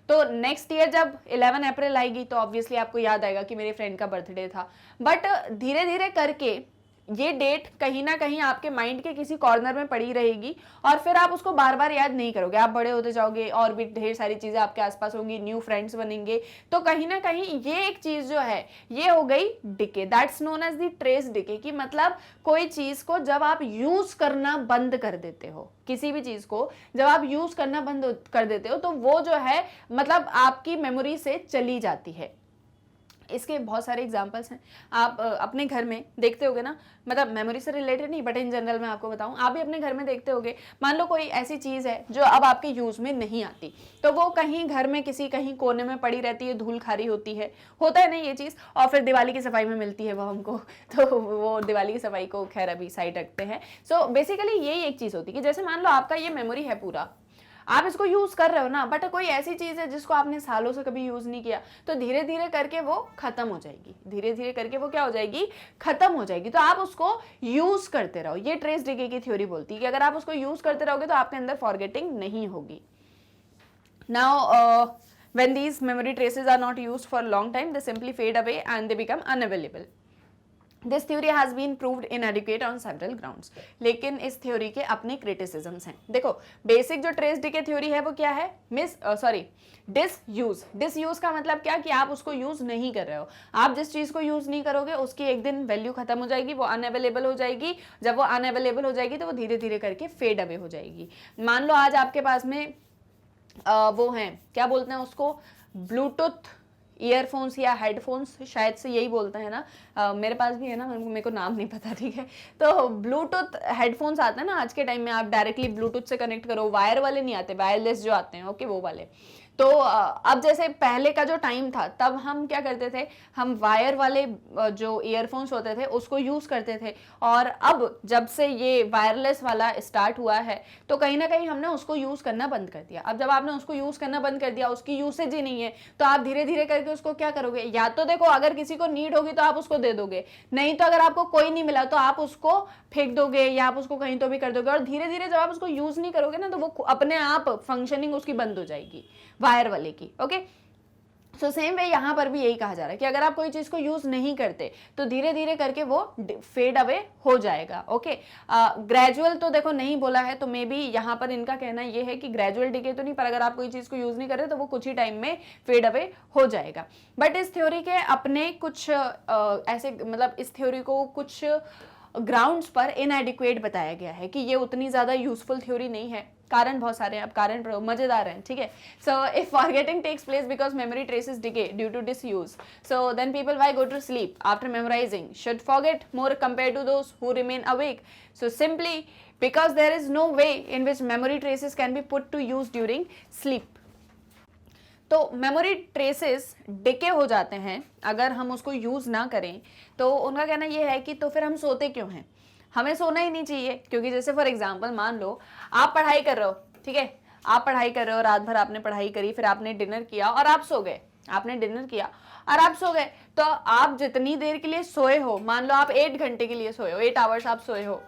S1: तो नेक्स्ट ईयर जब 11 अप्रैल आएगी तो ऑब्वियसली आपको याद आएगा कि मेरे फ्रेंड का बर्थडे था। बट धीरे धीरे करके ये डेट कहीं ना कहीं आपके माइंड के किसी कॉर्नर में पड़ी रहेगी और फिर आप उसको बार बार याद नहीं करोगे। आप बड़े होते जाओगे और भी ढेर सारी चीज़ें आपके आसपास होंगी, न्यू फ्रेंड्स बनेंगे, तो कहीं ना कहीं ये एक चीज़ जो है ये हो गई decay. That's known as the trace decay, कि मतलब कोई चीज़ को जब आप यूज़ करना बंद कर देते हो, किसी भी चीज़ को जब आप यूज़ करना बंद कर देते हो तो वो जो है मतलब आपकी मेमोरी से चली जाती है। इसके बहुत सारे एग्जांपल्स हैं। आप अपने घर में देखते होगे ना, मतलब मेमोरी से रिलेटेड नहीं बट इन जनरल मैं आपको बताऊं, आप भी अपने घर में देखते होगे, मान लो कोई ऐसी चीज़ है जो अब आपके यूज़ में नहीं आती, तो वो कहीं घर में किसी कहीं कोने में पड़ी रहती है, धूल खारी होती है, होता है ना ये चीज़, और फिर दिवाली की सफाई में मिलती है वो हमको, तो वो दिवाली की सफाई को खैर अभी साइड रखते हैं। सो बेसिकली यही एक चीज़ होती है कि जैसे मान लो आपका ये मेमोरी है पूरा, आप इसको यूज कर रहे हो ना, बट कोई ऐसी चीज है जिसको आपने सालों से कभी यूज नहीं किया, तो धीरे धीरे करके वो खत्म हो जाएगी। धीरे धीरे करके वो क्या हो जाएगी? खत्म हो जाएगी। तो आप उसको यूज करते रहो। ये ट्रेस डिके की थ्योरी बोलती है कि अगर आप उसको यूज करते रहोगे तो आपके अंदर फॉरगेटिंग नहीं होगी। Now when these memory traces are not used for a long time, they simply fade away and they become unavailable. This theory has been proved inadequate on several grounds। लेकिन इस theory के अपने criticisms हैं। देखो basic जो trace decay theory है वो क्या है? डिसयूज। डिसयूज का मतलब क्या कि आप उसको यूज नहीं कर रहे हो। आप जिस चीज को यूज नहीं करोगे उसकी एक दिन वैल्यू खत्म हो जाएगी, वो अनअवेलेबल हो जाएगी। जब वो अनअवेलेबल हो जाएगी तो वो धीरे धीरे करके फेड अवे हो जाएगी। मान लो आज आपके पास में वो हैं, क्या बोलते हैं उसको, ब्लूटूथ ईयरफोन्स या हेडफोन्स, शायद से यही बोलते हैं ना, मेरे पास भी है ना, मेरे को नाम नहीं पता, ठीक है। तो ब्लूटूथ हेडफोन्स आते हैं ना आज के टाइम में, आप डायरेक्टली ब्लूटूथ से कनेक्ट करो, वायर वाले नहीं आते, वायरलेस जो आते हैं, ओके वो वाले। तो अब जैसे पहले का जो टाइम था तब हम क्या करते थे, हम वायर वाले जो ईयरफोन्स होते थे उसको यूज़ करते थे, और अब जब से ये वायरलेस वाला स्टार्ट हुआ है तो कहीं ना कहीं हमने उसको यूज़ करना बंद कर दिया। अब जब आपने उसको यूज़ करना बंद कर दिया, उसकी यूसेज ही नहीं है, तो आप धीरे धीरे करके उसको क्या करोगे, या तो देखो अगर किसी को नीड होगी तो आप उसको दे दोगे, नहीं तो अगर आपको कोई नहीं मिला तो आप उसको फेंक दोगे या आप उसको कहीं तो भी कर दोगे, और धीरे धीरे जब आप उसको यूज़ नहीं करोगे ना तो वो अपने आप फंक्शनिंग उसकी बंद हो जाएगी वायर वाले की। ओके, सो सेम वे यहाँ पर भी यही कहा जा रहा है कि अगर आप कोई चीज़ को यूज़ नहीं करते तो धीरे धीरे करके वो फेड अवे हो जाएगा। ओके, ग्रेजुअल तो देखो नहीं बोला है, तो मे बी यहाँ पर इनका कहना ये है कि ग्रेजुअल डिके तो नहीं, पर अगर आप कोई चीज़ को यूज़ नहीं कर रहे तो वो कुछ ही टाइम में फेड अवे हो जाएगा। बट इस थ्योरी के अपने कुछ ऐसे मतलब इस थ्योरी को कुछ ग्राउंड्स पर इनएडिक्वेट बताया गया है कि ये उतनी ज़्यादा यूजफुल थ्योरी नहीं है। कारण बहुत सारे हैं, अब कारण मजेदार हैं, ठीक है। So if forgetting takes place because memory traces decay due to disuse, so then people why go to sleep after memorising, should forget more compare to those who remain awake. So simply because there is no way in which memory traces can be put to use during sleep. तो memory traces decay हो जाते हैं अगर हम उसको use ना करें। तो उनका कहना यह है कि तो फिर हम सोते क्यों हैं, हमें सोना ही नहीं चाहिए। क्योंकि जैसे फॉर एग्जांपल मान लो आप पढ़ाई कर रहे हो, ठीक है, आप पढ़ाई कर रहे हो, रात भर आपने पढ़ाई करी, फिर आपने डिनर किया और आप सो गए, आपने डिनर किया और आप सो गए। तो आप जितनी देर के लिए सोए हो, मान लो आप 8 घंटे के लिए सोए हो, 8 आवर्स आप सोए हो,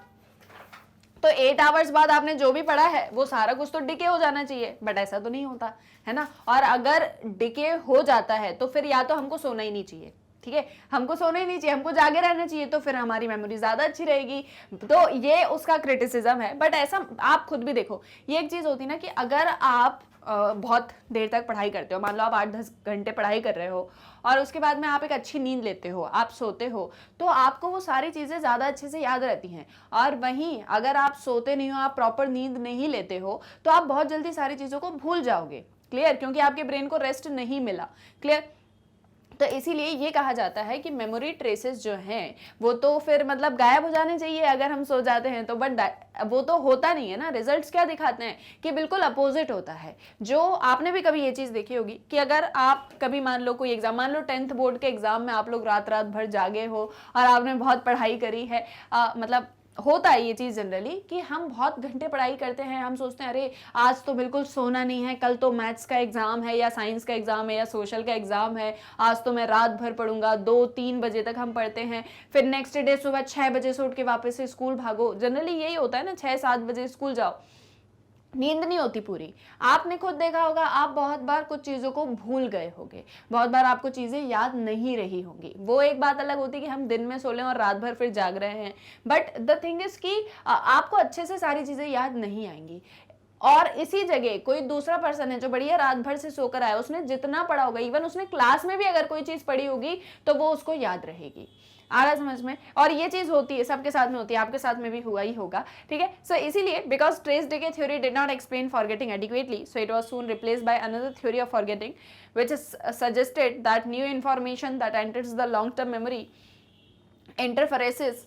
S1: तो 8 आवर्स बाद आपने जो भी पढ़ा है वो सारा कुछ तो डिके हो जाना चाहिए, बट ऐसा तो नहीं होता है ना। और अगर डिके हो जाता है तो फिर या तो हमको सोना ही नहीं चाहिए, ठीक है, हमको सोना ही नहीं चाहिए, हमको जागे रहना चाहिए, तो फिर हमारी मेमोरी ज्यादा अच्छी रहेगी। तो ये उसका क्रिटिसिज्म है। बट ऐसा आप खुद भी देखो, ये एक चीज होती है ना कि अगर आप बहुत देर तक पढ़ाई करते हो, मान लो आप 8-10 घंटे पढ़ाई कर रहे हो और उसके बाद में आप एक अच्छी नींद लेते हो, आप सोते हो, तो आपको वो सारी चीज़ें ज़्यादा अच्छे से याद रहती हैं। और वहीं अगर आप सोते नहीं हो, आप प्रॉपर नींद नहीं लेते हो, तो आप बहुत जल्दी सारी चीज़ों को भूल जाओगे। क्लियर, क्योंकि आपके ब्रेन को रेस्ट नहीं मिला। क्लियर, तो इसीलिए ये कहा जाता है कि मेमोरी ट्रेसेस जो हैं वो तो फिर मतलब गायब हो जाने चाहिए अगर हम सो जाते हैं तो, बट वो तो होता नहीं है ना। रिजल्ट्स क्या दिखाते हैं कि बिल्कुल अपोजिट होता है। जो आपने भी कभी ये चीज़ देखी होगी कि अगर आप कभी मान लो कोई एग्जाम, मान लो 10th बोर्ड के एग्जाम में आप लोग रात रात भर जागे हो और आपने बहुत पढ़ाई करी है, मतलब होता है ये चीज़ जनरली कि हम बहुत घंटे पढ़ाई करते हैं, हम सोचते हैं अरे आज तो बिल्कुल सोना नहीं है, कल तो मैथ्स का एग्जाम है या साइंस का एग्जाम है या सोशल का एग्जाम है, आज तो मैं रात भर पढ़ूंगा, 2-3 बजे तक हम पढ़ते हैं, फिर नेक्स्ट डे सुबह 6 बजे से उठ के वापस से स्कूल भागो। जनरली यही होता है ना, 6-7 बजे स्कूल जाओ, नींद नहीं होती पूरी। आपने खुद देखा होगा, आप बहुत बार कुछ चीज़ों को भूल गए होंगे, बहुत बार आपको चीज़ें याद नहीं रही होंगी। वो एक बात अलग होती है कि हम दिन में सो लें और रात भर फिर जाग रहे हैं, बट द थिंग इज कि आपको अच्छे से सारी चीज़ें याद नहीं आएंगी। और इसी जगह कोई दूसरा पर्सन है जो बढ़िया रात भर से सोकर आया, उसने जितना पढ़ा होगा, इवन उसने क्लास में भी अगर कोई चीज़ पढ़ी होगी तो वो उसको याद रहेगी। आ रहा समझ में? और ये चीज होती है, सबके साथ में होती है, आपके साथ में भी हुआ ही होगा, ठीक है। सो इसीलिए because trace decay theory did not explain forgetting adequately, so it was soon replaced by another theory of forgetting which is suggested that new information that enters the long term memory interferes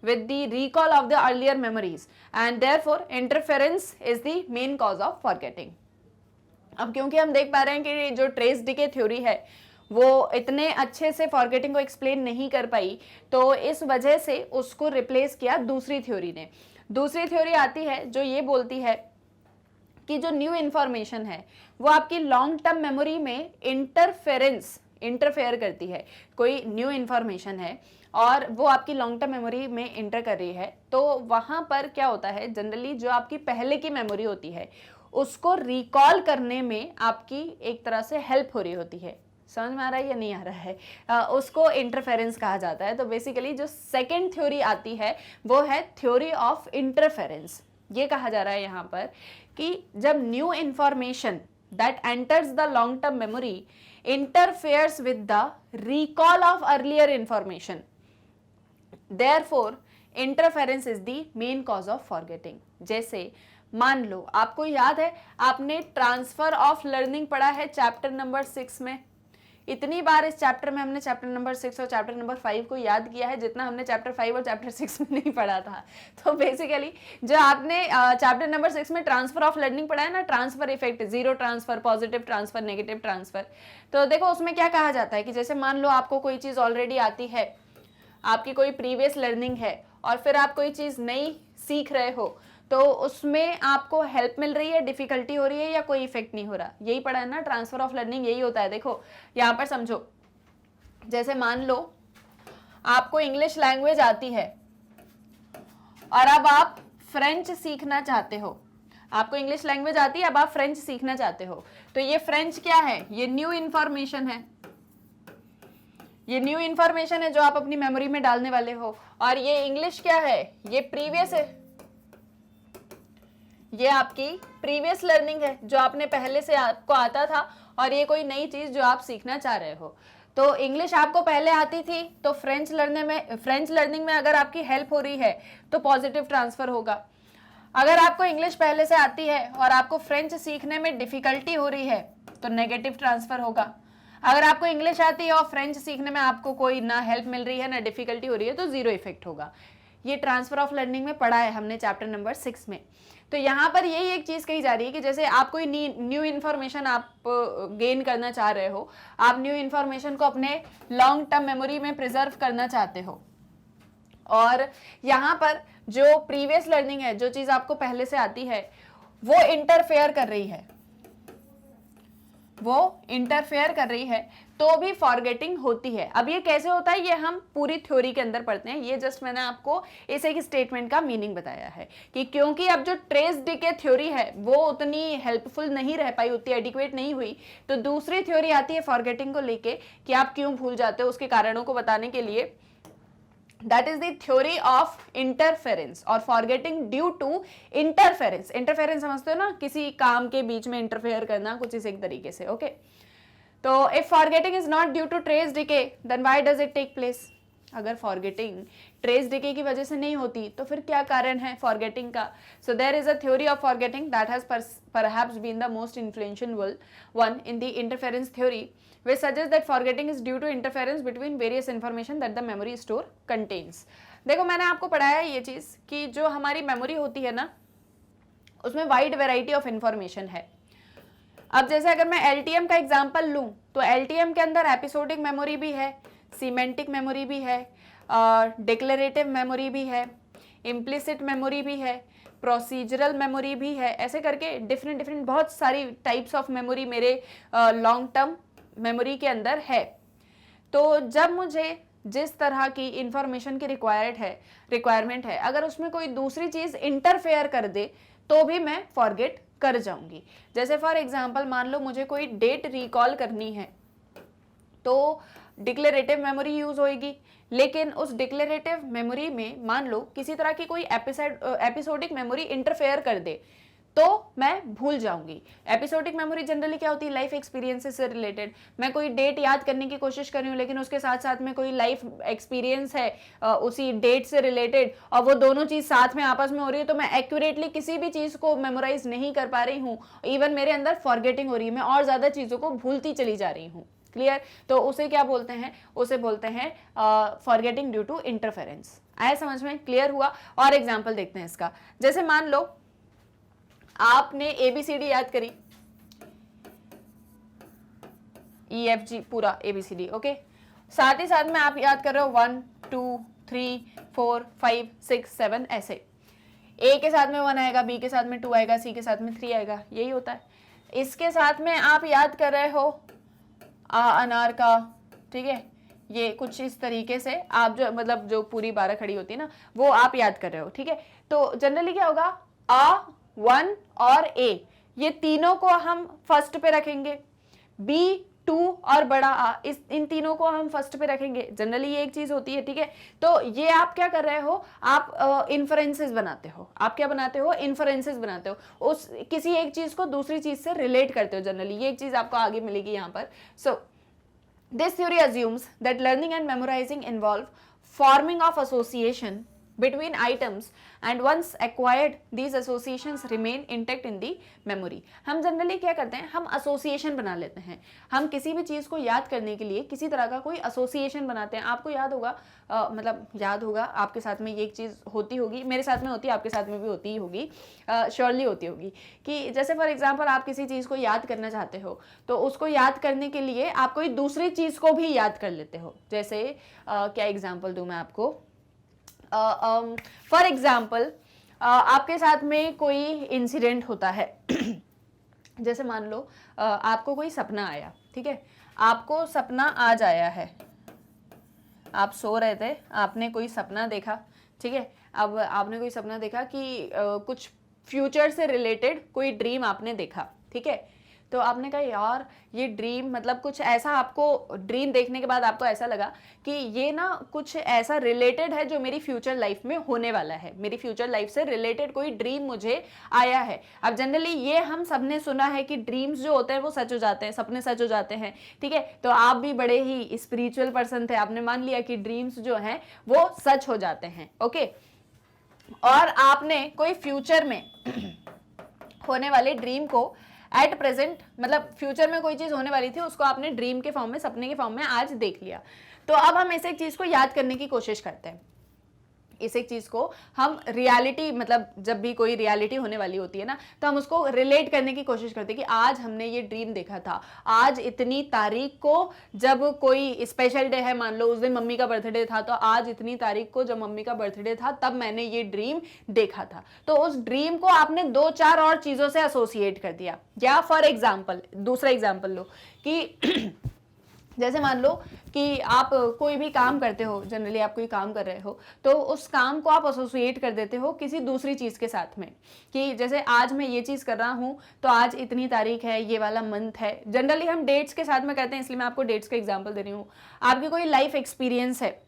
S1: with the recall of the earlier memories and therefore interference is the main cause of forgetting। अब क्योंकि हम देख पा रहे हैं कि जो trace decay theory है वो इतने अच्छे से फॉरगेटिंग को एक्सप्लेन नहीं कर पाई, तो इस वजह से उसको रिप्लेस किया दूसरी थ्योरी ने। दूसरी थ्योरी आती है जो ये बोलती है कि जो न्यू इन्फॉर्मेशन है वो आपकी लॉन्ग टर्म मेमोरी में इंटरफेयर करती है। कोई न्यू इन्फॉर्मेशन है और वो आपकी लॉन्ग टर्म मेमोरी में इंटर कर रही है, तो वहाँ पर क्या होता है, जनरली जो आपकी पहले की मेमोरी होती है उसको रिकॉल करने में आपकी एक तरह से हेल्प हो रही होती है। समझ में आ रहा है या नहीं आ रहा है? उसको इंटरफेरेंस कहा जाता है। तो बेसिकली जो सेकेंड थ्योरी आती है वो है थ्योरी ऑफ इंटरफेरेंस। ये कहा जा रहा है यहाँ पर कि जब new information that enters the long term memory interferes with the recall of earlier information, therefore interference is the main cause of forgetting. जैसे मान लो आपको याद है, आपने ट्रांसफर ऑफ लर्निंग पढ़ा है चैप्टर नंबर 6 में। इतनी बार इस चैप्टर में हमने चैप्टर नंबर 6 और चैप्टर नंबर 5 को याद किया है जितना हमने चैप्टर 5 और चैप्टर 6 में नहीं पढ़ा था। तो बेसिकली जो आपने चैप्टर नंबर 6 में ट्रांसफर ऑफ लर्निंग पढ़ा है ना, transfer effect, zero transfer, positive transfer, negative transfer, तो देखो उसमें क्या कहा जाता है कि जैसे मान लो आपको कोई चीज़ ऑलरेडी आती है, आपकी कोई प्रीवियस लर्निंग है और फिर आप कोई चीज़ नई सीख रहे हो, तो उसमें आपको हेल्प मिल रही है, डिफिकल्टी हो रही है या कोई इफेक्ट नहीं हो रहा। यही पढ़ा है ना, ट्रांसफर ऑफ लर्निंग यही होता है। देखो यहाँ पर समझो, जैसे मान लो आपको इंग्लिश लैंग्वेज आती है और अब आप फ्रेंच सीखना चाहते हो, आपको इंग्लिश लैंग्वेज आती है, अब आप फ्रेंच सीखना चाहते हो, तो ये फ्रेंच क्या है, ये न्यू इंफॉर्मेशन है, ये न्यू इंफॉर्मेशन है जो आप अपनी मेमोरी में डालने वाले हो। और ये इंग्लिश क्या है, ये प्रीवियस है, ये आपकी प्रीवियस लर्निंग है जो आपने पहले से आपको आता था, और ये कोई नई चीज जो आप सीखना चाह रहे हो। तो इंग्लिश आपको पहले आती थी, तो फ्रेंच लर्निंग में अगर आपकी हेल्प हो रही है तो पॉजिटिव ट्रांसफर होगा। अगर आपको इंग्लिश पहले से आती है और आपको फ्रेंच सीखने में डिफिकल्टी हो रही है तो नेगेटिव ट्रांसफर होगा। अगर आपको इंग्लिश आती है और फ्रेंच सीखने में आपको कोई ना हेल्प मिल रही है ना डिफिकल्टी हो रही है तो जीरो इफेक्ट होगा। ये ट्रांसफर ऑफ लर्निंग में पढ़ा है हमने चैप्टर नंबर 6 में। तो यहाँ पर यही एक चीज कही जा रही है कि जैसे आप कोई न्यू इन्फॉर्मेशन आप गेन करना चाह रहे हो, आप न्यू इन्फॉर्मेशन को अपने लॉन्ग टर्म मेमोरी में प्रिजर्व करना चाहते हो, और यहाँ पर जो प्रीवियस लर्निंग है, जो चीज आपको पहले से आती है, वो इंटरफेयर कर रही है, तो भी फॉरगेटिंग होती है। अब ये कैसे होता है ये हम पूरी थ्योरी के अंदर पढ़ते हैं, ये जस्ट मैंने आपको इस एक स्टेटमेंट का मीनिंग बताया है कि क्योंकि अब जो ट्रेस डीके थ्योरी है वो उतनी हेल्पफुल नहीं रह पाई, उतनी एडिक्वेट नहीं हुई, तो दूसरी थ्योरी आती है फॉरगेटिंग को लेके कि आप क्यों भूल जाते हो, उसके कारणों को बताने के लिए। That is the theory of interference और forgetting due to interference। interference समझते हो ना, किसी काम के बीच में इंटरफेयर करना, कुछ इस एक तरीके से। ओके, तो if forgetting is not due to trace decay then why does it take place? अगर forgetting trace decay की वजह से नहीं होती तो फिर क्या कारण है forgetting का? So there is a theory of forgetting that has perhaps been the most influential one in the interference theory, which suggests that forgetting is due to interference between various information that the memory store contains। देखो मैंने आपको पढ़ाया है ये चीज कि जो हमारी मेमोरी होती है ना, उसमें वाइड वेराइटी ऑफ इंफॉर्मेशन है। अब जैसे अगर मैं एलटीएम का एग्जांपल लूं तो एलटीएम के अंदर एपिसोडिक मेमोरी भी है, सीमेंटिक मेमोरी भी है, डिक्लेरेटिव मेमोरी भी है, इम्प्लिसिट मेमोरी भी है, प्रोसीजरल मेमोरी भी है, ऐसे करके डिफरेंट बहुत सारी टाइप्स ऑफ मेमोरी मेरे लॉन्ग टर्म मेमोरी के अंदर है। तो जब मुझे जिस तरह की इंफॉर्मेशन की रिक्वायरमेंट है, अगर उसमें कोई दूसरी चीज इंटरफेयर कर दे तो भी मैं फॉरगेट कर जाऊंगी। जैसे फॉर एग्जांपल मान लो मुझे कोई डेट रिकॉल करनी है तो डिक्लेरेटिव मेमोरी यूज होगी, लेकिन उस डिक्लेरेटिव मेमोरी में मान लो किसी तरह की कोई एपिसोडिक मेमोरी इंटरफेयर कर दे तो मैं भूल जाऊंगी। एपिसोडिक मेमोरी जनरली क्या होती है, लाइफ एक्सपीरियंसेस से रिलेटेड। मैं कोई डेट याद करने की कोशिश कर रही हूँ लेकिन उसके साथ साथ में कोई लाइफ एक्सपीरियंस है उसी डेट से रिलेटेड, और वो दोनों चीज साथ में आपस में हो रही है, तो मैं एक्यूरेटली किसी भी चीज को मेमोराइज नहीं कर पा रही हूँ, इवन मेरे अंदर फॉरगेटिंग हो रही है, मैं और ज्यादा चीजों को भूलती चली जा रही हूँ। क्लियर? तो उसे क्या बोलते हैं, उसे बोलते हैं फॉरगेटिंग ड्यू टू इंटरफेरेंस। आया समझ में? क्लियर हुआ? और एग्जाम्पल देखते हैं इसका। जैसे मान लो आपने ABCD याद करी, EFG पूरा ABCD, ओके। साथ ही साथ में आप याद कर रहे हो 1 2 3 4 5 6 7 ऐसे। A के साथ में 1 आएगा, B के साथ में 2 आएगा, C के साथ में 3 आएगा, यही होता है। इसके साथ में आप याद कर रहे हो अनार का, ठीक है, ये कुछ इस तरीके से आप जो मतलब जो पूरी 12 खड़ी होती है ना वो आप याद कर रहे हो, ठीक है। तो जनरली क्या होगा, A 1 और A ये तीनों को हम फर्स्ट पे रखेंगे, B 2 और बड़ा आ, इन तीनों को हम फर्स्ट पे रखेंगे। जनरली ये एक चीज होती है, ठीक है। तो ये आप क्या कर रहे हो, आप इन्फरेंसेस बनाते हो। आप क्या बनाते हो, इन्फरेंसेस बनाते हो, उस किसी एक चीज को दूसरी चीज से रिलेट करते हो। जनरली ये एक चीज आपको आगे मिलेगी यहाँ पर। So this theory assumes that learning and memorizing involve forming of association between items and once acquired these associations remain intact in the memory। हम जनरली क्या करते हैं, हम एसोसिएशन बना लेते हैं। हम किसी भी चीज़ को याद करने के लिए किसी तरह का कोई एसोसिएशन बनाते हैं। आपको याद होगा मतलब याद होगा, आपके साथ में ये एक चीज़ होती होगी, मेरे साथ में होती है, आपके साथ में भी होती ही होगी, श्योरली होती होगी कि जैसे फॉर एग्जाम्पल आप किसी चीज़ को याद करना चाहते हो तो उसको याद करने के लिए आप कोई दूसरी चीज़ को भी याद कर लेते हो। जैसे क्या एग्जाम्पल दूँ मैं आपको, फॉर एग्जाम्पल आपके साथ में कोई इंसिडेंट होता है जैसे मान लो आपको कोई सपना आया, ठीक है, आपको सपना आज आया है, आप सो रहे थे, आपने कोई सपना देखा, ठीक है। अब आपने कोई सपना देखा कि कुछ फ्यूचर से रिलेटेड कोई ड्रीम आपने देखा, ठीक है, तो आपने कहा यार ये ड्रीम मतलब कुछ ऐसा, आपको ड्रीम देखने के बाद आपको ऐसा लगा कि ये ना कुछ ऐसा रिलेटेड है जो मेरी फ्यूचर लाइफ में होने वाला है, मेरी फ्यूचर लाइफ से रिलेटेड कोई ड्रीम मुझे आया है। अब जनरली ये हम सबने सुना है कि ड्रीम्स जो होते हैं वो सच हो जाते हैं, सपने सच हो जाते हैं, ठीक है, तो आप भी बड़े ही स्पिरिचुअल पर्सन थे, आपने मान लिया कि ड्रीम्स जो हैं वो सच हो जाते हैं, ओके। और आपने कोई फ्यूचर में होने वाले ड्रीम को एट प्रेजेंट, मतलब फ्यूचर में कोई चीज होने वाली थी, उसको आपने ड्रीम के फॉर्म में, सपने के फॉर्म में आज देख लिया। तो अब हम इस एक चीज को याद करने की कोशिश करते हैं, इस एक चीज को हम रियलिटी, मतलब जब भी कोई रियलिटी होने वाली होती है ना, तो हम उसको रिलेट करने की कोशिश करते हैं कि आज हमने ये ड्रीम देखा था, आज इतनी तारीख को जब कोई स्पेशल डे है, मान लो उस दिन मम्मी का बर्थडे था, तो आज इतनी तारीख को जब मम्मी का बर्थडे था तब मैंने ये ड्रीम देखा था। तो उस ड्रीम को आपने 2-4 और चीजों से एसोसिएट कर दिया। या फॉर एग्जाम्पल, दूसरा एग्जाम्पल लो कि जैसे मान लो कि आप कोई भी काम करते हो, जनरली आप कोई काम कर रहे हो, तो उस काम को आप एसोसिएट कर देते हो किसी दूसरी चीज के साथ में, कि जैसे आज मैं ये चीज कर रहा हूं, तो आज इतनी तारीख है, ये वाला मंथ है। जनरली हम डेट्स के साथ में करते हैं, इसलिए मैं आपको डेट्स का एग्जांपल दे रही हूँ। आपकी कोई लाइफ एक्सपीरियंस है,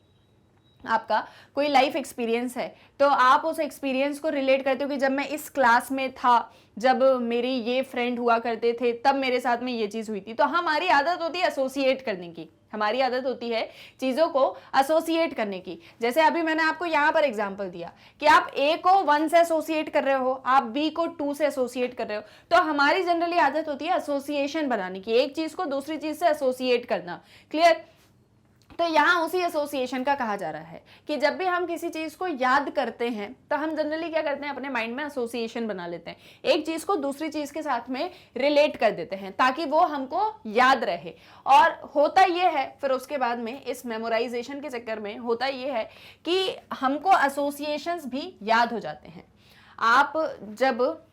S1: आपका कोई लाइफ एक्सपीरियंस है, तो आप उस एक्सपीरियंस को रिलेट करते हो कि जब मैं इस क्लास में था, जब मेरी ये फ्रेंड हुआ करते थे, तब मेरे साथ में ये चीज हुई थी। तो हमारी आदत होती है एसोसिएट करने की, हमारी आदत होती है चीजों को एसोसिएट करने की। जैसे अभी मैंने आपको यहाँ पर एग्जांपल दिया कि आप ए को 1 से एसोसिएट कर रहे हो, आप बी को 2 से एसोसिएट कर रहे हो, तो हमारी जनरली आदत होती है एसोसिएशन बनाने की, एक चीज को दूसरी चीज से एसोसिएट करना। क्लियर? तो यहाँ उसी एसोसिएशन का कहा जा रहा है कि जब भी हम किसी चीज को याद करते हैं तो हम जनरली क्या करते हैं, अपने माइंड में एसोसिएशन बना लेते हैं, एक चीज को दूसरी चीज के साथ में रिलेट कर देते हैं ताकि वो हमको याद रहे। और होता ये है फिर उसके बाद में इस मेमोराइजेशन के चक्कर में होता ये है कि हमको एसोसिएशंस भी याद हो जाते हैं। आप जब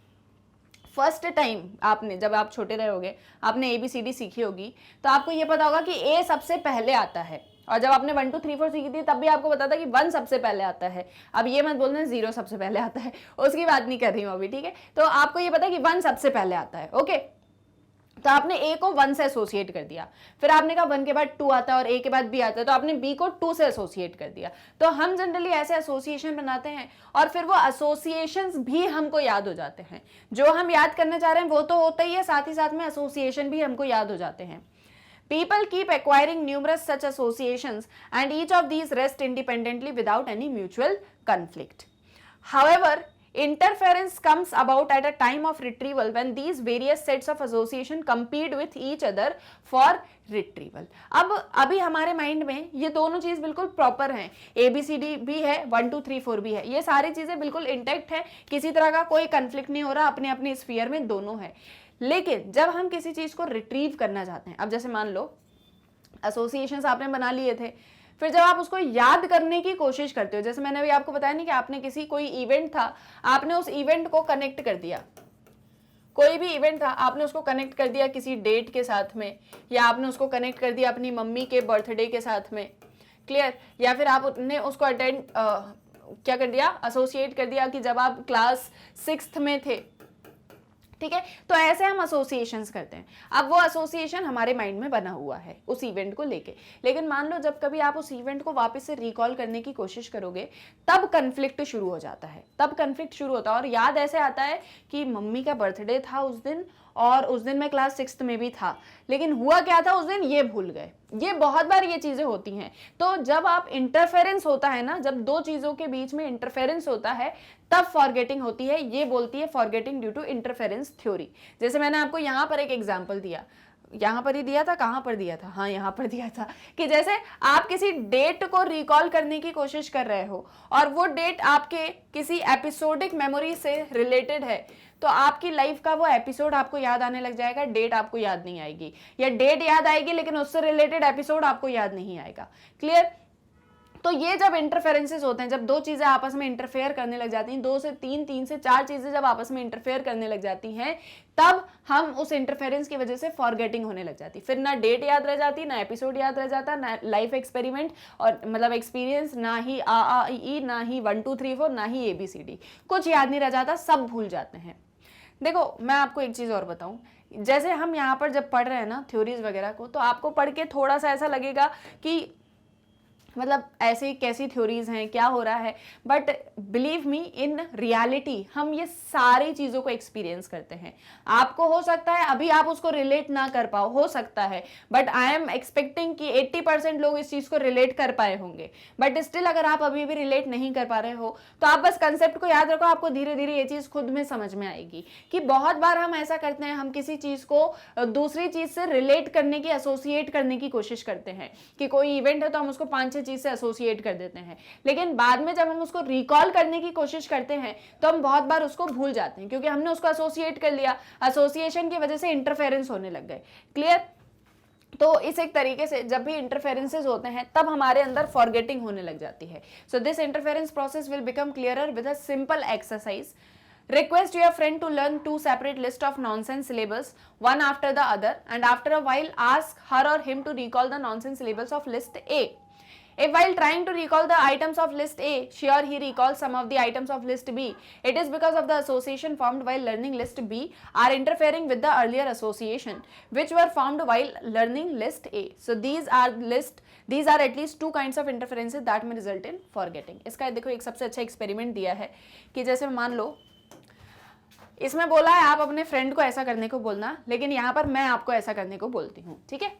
S1: फर्स्ट टाइम आपने, जब आप छोटे रहे होगे, आपने ABCD सीखी होगी, तो आपको ये पता होगा कि A सबसे पहले आता है, और जब आपने 1 2 3 4 सीखी थी तब भी आपको पता था कि 1 सबसे पहले आता है। अब ये मत बोलना 0 सबसे पहले आता है, उसकी बात नहीं कर रही हूँ अभी, ठीक है। तो आपको ये पता है कि 1 सबसे पहले आता है, ओके। तो आपने A को 1 से एसोसिएट कर दिया, फिर आपने कहा 1 के बाद 2 आता है और A के बाद B आता है, तो आपने B को 2 से एसोसिएट कर दिया। तो हम जनरली ऐसे एसोसिएशन बनाते हैं और फिर वो एसोसिएशंस भी हमको याद हो जाते हैं। जो हम याद करना चाह रहे हैं वो तो होता ही है, साथ ही साथ में एसोसिएशन भी हमको याद हो जाते हैं। People keep acquiring numerous such associations and each of these rest independently without any mutual conflict. However, interference comes about at a time of retrieval when these various sets of association compete with each other for retrieval. अब अभी हमारे mind में ये दोनों चीज बिल्कुल proper हैं, ABCD भी है, 1 2 3 4 भी है, ये सारी चीजें बिल्कुल इंटैक्ट है, किसी तरह का कोई कंफ्लिक्ट नहीं हो रहा, अपने अपने स्फीयर में दोनों है। लेकिन जब हम किसी चीज को रिट्रीव करना चाहते हैं, अब जैसे मान लो एसोसिएशंस आपने बना लिए थे, फिर जब आप उसको याद करने की कोशिश करते हो, जैसे मैंने अभी आपको बताया नहीं कि आपने किसी, कोई इवेंट था, आपने उस इवेंट को कनेक्ट कर दिया, कोई भी इवेंट था आपने उसको कनेक्ट कर दिया किसी डेट के साथ में, या आपने उसको कनेक्ट कर दिया अपनी मम्मी के बर्थडे के साथ में, क्लियर, या फिर आपने उसको अटेंड क्या कर दिया, एसोसिएट कर दिया कि जब आप क्लास 6th में थे, ठीक है। तो ऐसे हम एसोसिएशंस करते हैं। अब वो एसोसिएशन हमारे माइंड में बना हुआ है उस इवेंट को लेके, लेकिन मान लो जब कभी आप उस इवेंट को वापस से रिकॉल करने की कोशिश करोगे तब कन्फ्लिक्ट शुरू हो जाता है, तब कन्फ्लिक्ट शुरू होता है। और याद ऐसे आता है कि मम्मी का बर्थडे था उस दिन, और उस दिन मैं क्लास 6th में भी था, लेकिन हुआ क्या था उस दिन ये भूल गए। ये बहुत बार ये चीजें होती हैं। तो जब आप इंटरफेरेंस होता है ना, जब दो चीजों के बीच में इंटरफेरेंस होता है तब फॉरगेटिंग होती है। ये बोलती है forgetting due to interference theory. जैसे मैंने आपको यहाँ पर एक एग्जाम्पल दिया, यहाँ पर ही दिया था, कहाँ पर दिया था, हाँ यहाँ पर दिया था, कि जैसे आप किसी डेट को रिकॉल करने की कोशिश कर रहे हो और वो डेट आपके किसी एपिसोडिक मेमोरी से रिलेटेड है, तो आपकी लाइफ का वो एपिसोड आपको याद आने लग जाएगा, डेट आपको याद नहीं आएगी, या डेट याद आएगी लेकिन उससे रिलेटेड एपिसोड आपको याद नहीं आएगा। क्लियर? तो ये जब इंटरफेरेंसेस होते हैं, जब दो चीजें आपस में इंटरफेयर करने लग जाती हैं, 2 से 3, 3 से 4 चीजें जब आपस में इंटरफेयर करने लग जाती हैं, तब हम उस इंटरफेरेंस की वजह से फॉरगेटिंग होने लग जाती, फिर ना डेट याद रह जाती, ना एपिसोड याद रह जाता, ना लाइफ एक्सपेरिमेंट और मतलब एक्सपीरियंस, ना ही आ ई, ना ही 1 2 3 4, ना ही ABCD, कुछ याद नहीं रह जाता, सब भूल जाते हैं। देखो मैं आपको एक चीज और बताऊं, जैसे हम यहाँ पर जब पढ़ रहे हैं ना थ्योरीज वगैरह को, तो आपको पढ़ के थोड़ा सा ऐसा लगेगा कि मतलब ऐसे कैसी थ्योरीज हैं, क्या हो रहा है, but believe me in reality हम ये सारी चीज़ों को एक्सपीरियंस करते हैं। आपको हो सकता है अभी आप उसको रिलेट ना कर पाओ, हो सकता है, बट आई एम एक्सपेक्टिंग कि 80% लोग इस चीज़ को रिलेट कर पाए होंगे। बट स्टिल अगर आप अभी भी रिलेट नहीं कर पा रहे हो तो आप बस कंसेप्ट को याद रखो, आपको धीरे धीरे ये चीज़ खुद में समझ में आएगी कि बहुत बार हम ऐसा करते हैं, हम किसी चीज़ को दूसरी चीज़ से रिलेट करने की, एसोसिएट करने की कोशिश करते हैं कि कोई इवेंट है तो हम उसको 5-6 चीज से एसोसिएट कर देते हैं, लेकिन बाद में जब हम उसको रिकॉल करने की कोशिश करते हैं तो हम बहुत बार उसको भूल जाते हैं, क्योंकि हमने उसको एसोसिएट कर लिया, एसोसिएशन की वजह से इंटरफेरेंस होने लग गए। क्लियर? तो इस एक तरीके से जब भी इंटरफेरेंसेस होते हैं तब हमारे अंदर फॉरगेटिंग होने लग जाती है। So this interference process will become clearer with a simple exercise. Request your friend to learn 2 separate lists of nonsense syllables, one after the other, and after a while ask her or him to recall the nonsense syllables of list A. If while trying to recall the items of list A, she or he recalls some of the items of list B, it is because of the association formed while learning list B are interfering with the earlier association, which were formed while learning list A. So these are at least 2 kinds of interferences that may result in forgetting. इसका देखो एक सबसे अच्छा experiment दिया है कि जैसे मान लो इसमें बोला है आप अपने फ्रेंड को ऐसा करने को बोलना, लेकिन यहां पर मैं आपको ऐसा करने को बोलती हूं, ठीक है?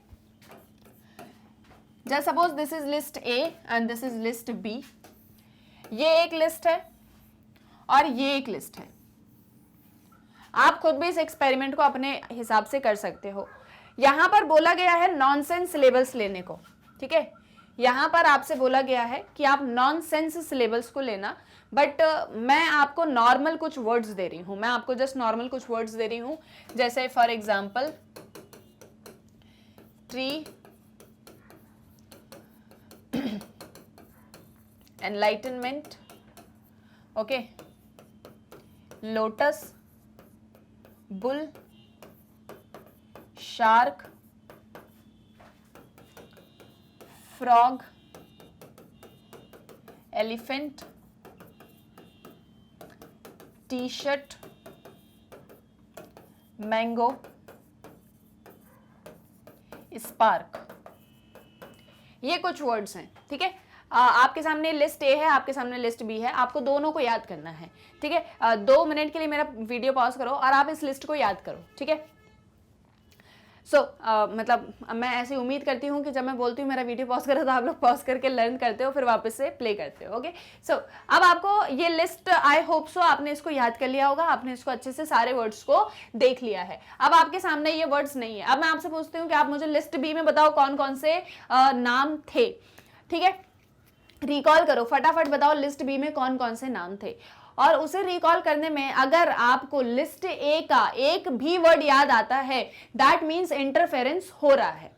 S1: Just suppose this is list A and this is list B. ये एक लिस्ट है और ये एक लिस्ट है। आप खुद भी इस एक्सपेरिमेंट को अपने हिसाब से कर सकते हो। यहां पर बोला गया है नॉनसेंस सिलेबल्स लेने को, ठीक है? यहां पर आपसे बोला गया है कि आप नॉनसेंस सिलेबल्स को लेना, बट मैं आपको नॉर्मल कुछ वर्ड्स दे रही हूं, मैं आपको जस्ट नॉर्मल कुछ वर्ड्स दे रही हूं, जैसे for example tree, enlightenment, okay, lotus, bull, shark, frog, elephant, T shirt, mango, spark, ये कुछ वर्ड्स हैं, ठीक है? आपके सामने लिस्ट ए है, आपके सामने लिस्ट बी है, आपको दोनों को याद करना है, ठीक है? 2 मिनट के लिए मेरा वीडियो पॉज करो और आप इस लिस्ट को याद करो, ठीक है? मतलब मैं ऐसी उम्मीद करती हूँ कि जब मैं बोलती हूँ मेरा वीडियो पॉज करो तो आप लोग पॉज करके लर्न करते हो, फिर वापस से प्ले करते हो, ओके? अब आपको ये लिस्ट, आई होप सो आपने इसको याद कर लिया होगा, आपने इसको अच्छे से सारे वर्ड्स को देख लिया है। अब आपके सामने ये वर्ड्स नहीं है। अब मैं आपसे पूछती हूँ कि आप मुझे लिस्ट बी में बताओ कौन कौन से नाम थे, ठीक है? रिकॉल करो, फटाफट बताओ लिस्ट बी में कौन कौन से नाम थे। और उसे रिकॉल करने में अगर आपको लिस्ट ए का एक भी वर्ड याद आता है, दैट मीन्स इंटरफेरेंस हो रहा है।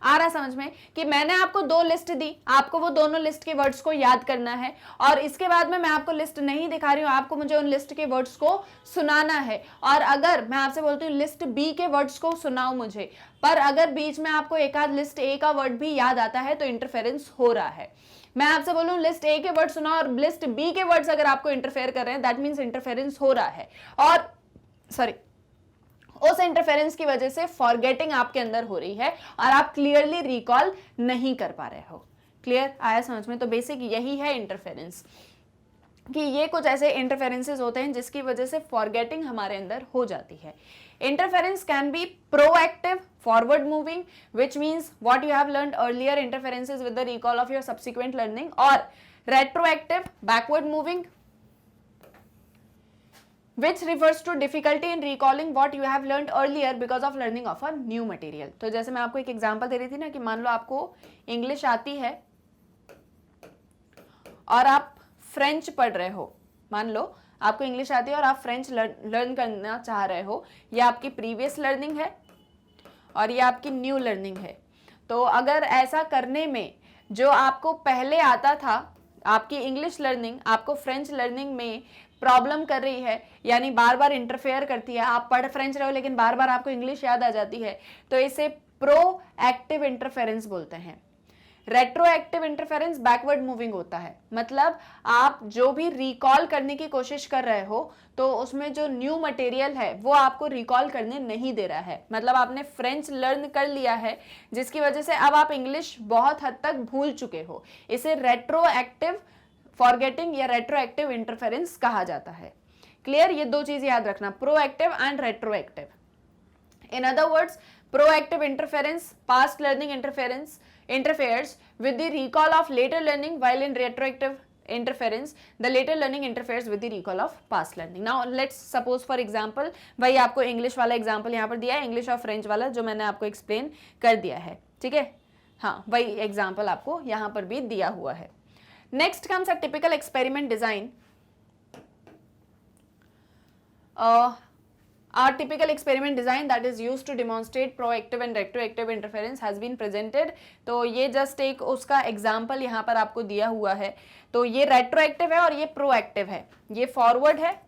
S1: आ रहा समझ में कि मैंने आपको 2 लिस्ट दी, आपको वो दोनों लिस्ट के वर्ड्स को याद करना है, और इसके बाद में मैं आपको लिस्ट नहीं दिखा रही हूं, आपको मुझे उन लिस्ट के वर्ड्स को सुनाना है। और अगर मैं आपसे बोलती हूँ लिस्ट बी के वर्ड्स को सुनाओ मुझे, पर अगर बीच में आपको एक आध लिस्ट ए का वर्ड भी याद आता है तो इंटरफेरेंस हो रहा है। मैं आपसे बोलूं लिस्ट ए के वर्ड सुनाओ और लिस्ट बी के वर्ड्स अगर आपको इंटरफेयर कर रहे हैं, दैट मीन्स इंटरफेरेंस हो रहा है, और सॉरी उस इंटरफेरेंस की वजह से फॉरगेटिंग आपके अंदर हो रही है और आप क्लियरली रिकॉल नहीं कर पा रहे हो। क्लियर आया समझ में? तो बेसिक यही है इंटरफेरेंस, कि ये कुछ ऐसे इंटरफेरेंसेस होते हैं जिसकी वजह से फॉरगेटिंग हमारे अंदर हो जाती है। Interference can be proactive, forward moving, which means what you have learned earlier interferences with the recall of your subsequent learning, or retroactive, backward moving, which refers to difficulty in recalling what you have learned earlier because of learning of a new material. तो जैसे मैं आपको एक example दे रही थी ना कि मान लो आपको इंग्लिश आती है और आप फ्रेंच पढ़ रहे हो, मान लो आपको इंग्लिश आती है और आप फ्रेंच लर्न करना चाह रहे हो, ये आपकी प्रीवियस लर्निंग है और ये आपकी न्यू लर्निंग है। तो अगर ऐसा करने में जो आपको पहले आता था, आपकी इंग्लिश लर्निंग आपको फ्रेंच लर्निंग में प्रॉब्लम कर रही है, यानी बार बार इंटरफेयर करती है, आप पढ़ फ्रेंच रहे हो लेकिन बार बार आपको इंग्लिश याद आ जाती है, तो इसे प्रोएक्टिव इंटरफेरेंस बोलते हैं। रेट्रोएक्टिव इंटरफेरेंस बैकवर्ड मूविंग होता है, मतलब आप जो भी रिकॉल करने की कोशिश कर रहे हो तो उसमें जो न्यू मटेरियल है वो आपको रिकॉल करने नहीं दे रहा है, मतलब आपने फ्रेंच लर्न कर लिया है जिसकी वजह से अब आप इंग्लिश बहुत हद तक भूल चुके हो। इसे रेट्रोएक्टिव फॉरगेटिंग या रेट्रोएक्टिव इंटरफेरेंस कहा जाता है। क्लियर? ये दो चीज याद रखना, proactive and retroactive. In other words, proactive interference, past learning interferes with the recall of later learning, while in retroactive interference, the later learning interferes with the recall of past learning. Now let's suppose for example, भाई आपको English वाला example यहाँ पर दिया है, English और French वाला जो मैंने आपको एक्सप्लेन कर दिया है, ठीक है? हाँ, वही एग्जाम्पल आपको यहाँ पर भी दिया हुआ है। Next comes a typical experiment design. Our typical experiment design that is used to demonstrate proactive and retroactive interference has been presented। तो ये जस्ट एक उसका एग्जाम्पल यहाँ पर आपको दिया हुआ है। तो ये रेट्रोएक्टिव है और ये प्रोएक्टिव है, ये फॉरवर्ड है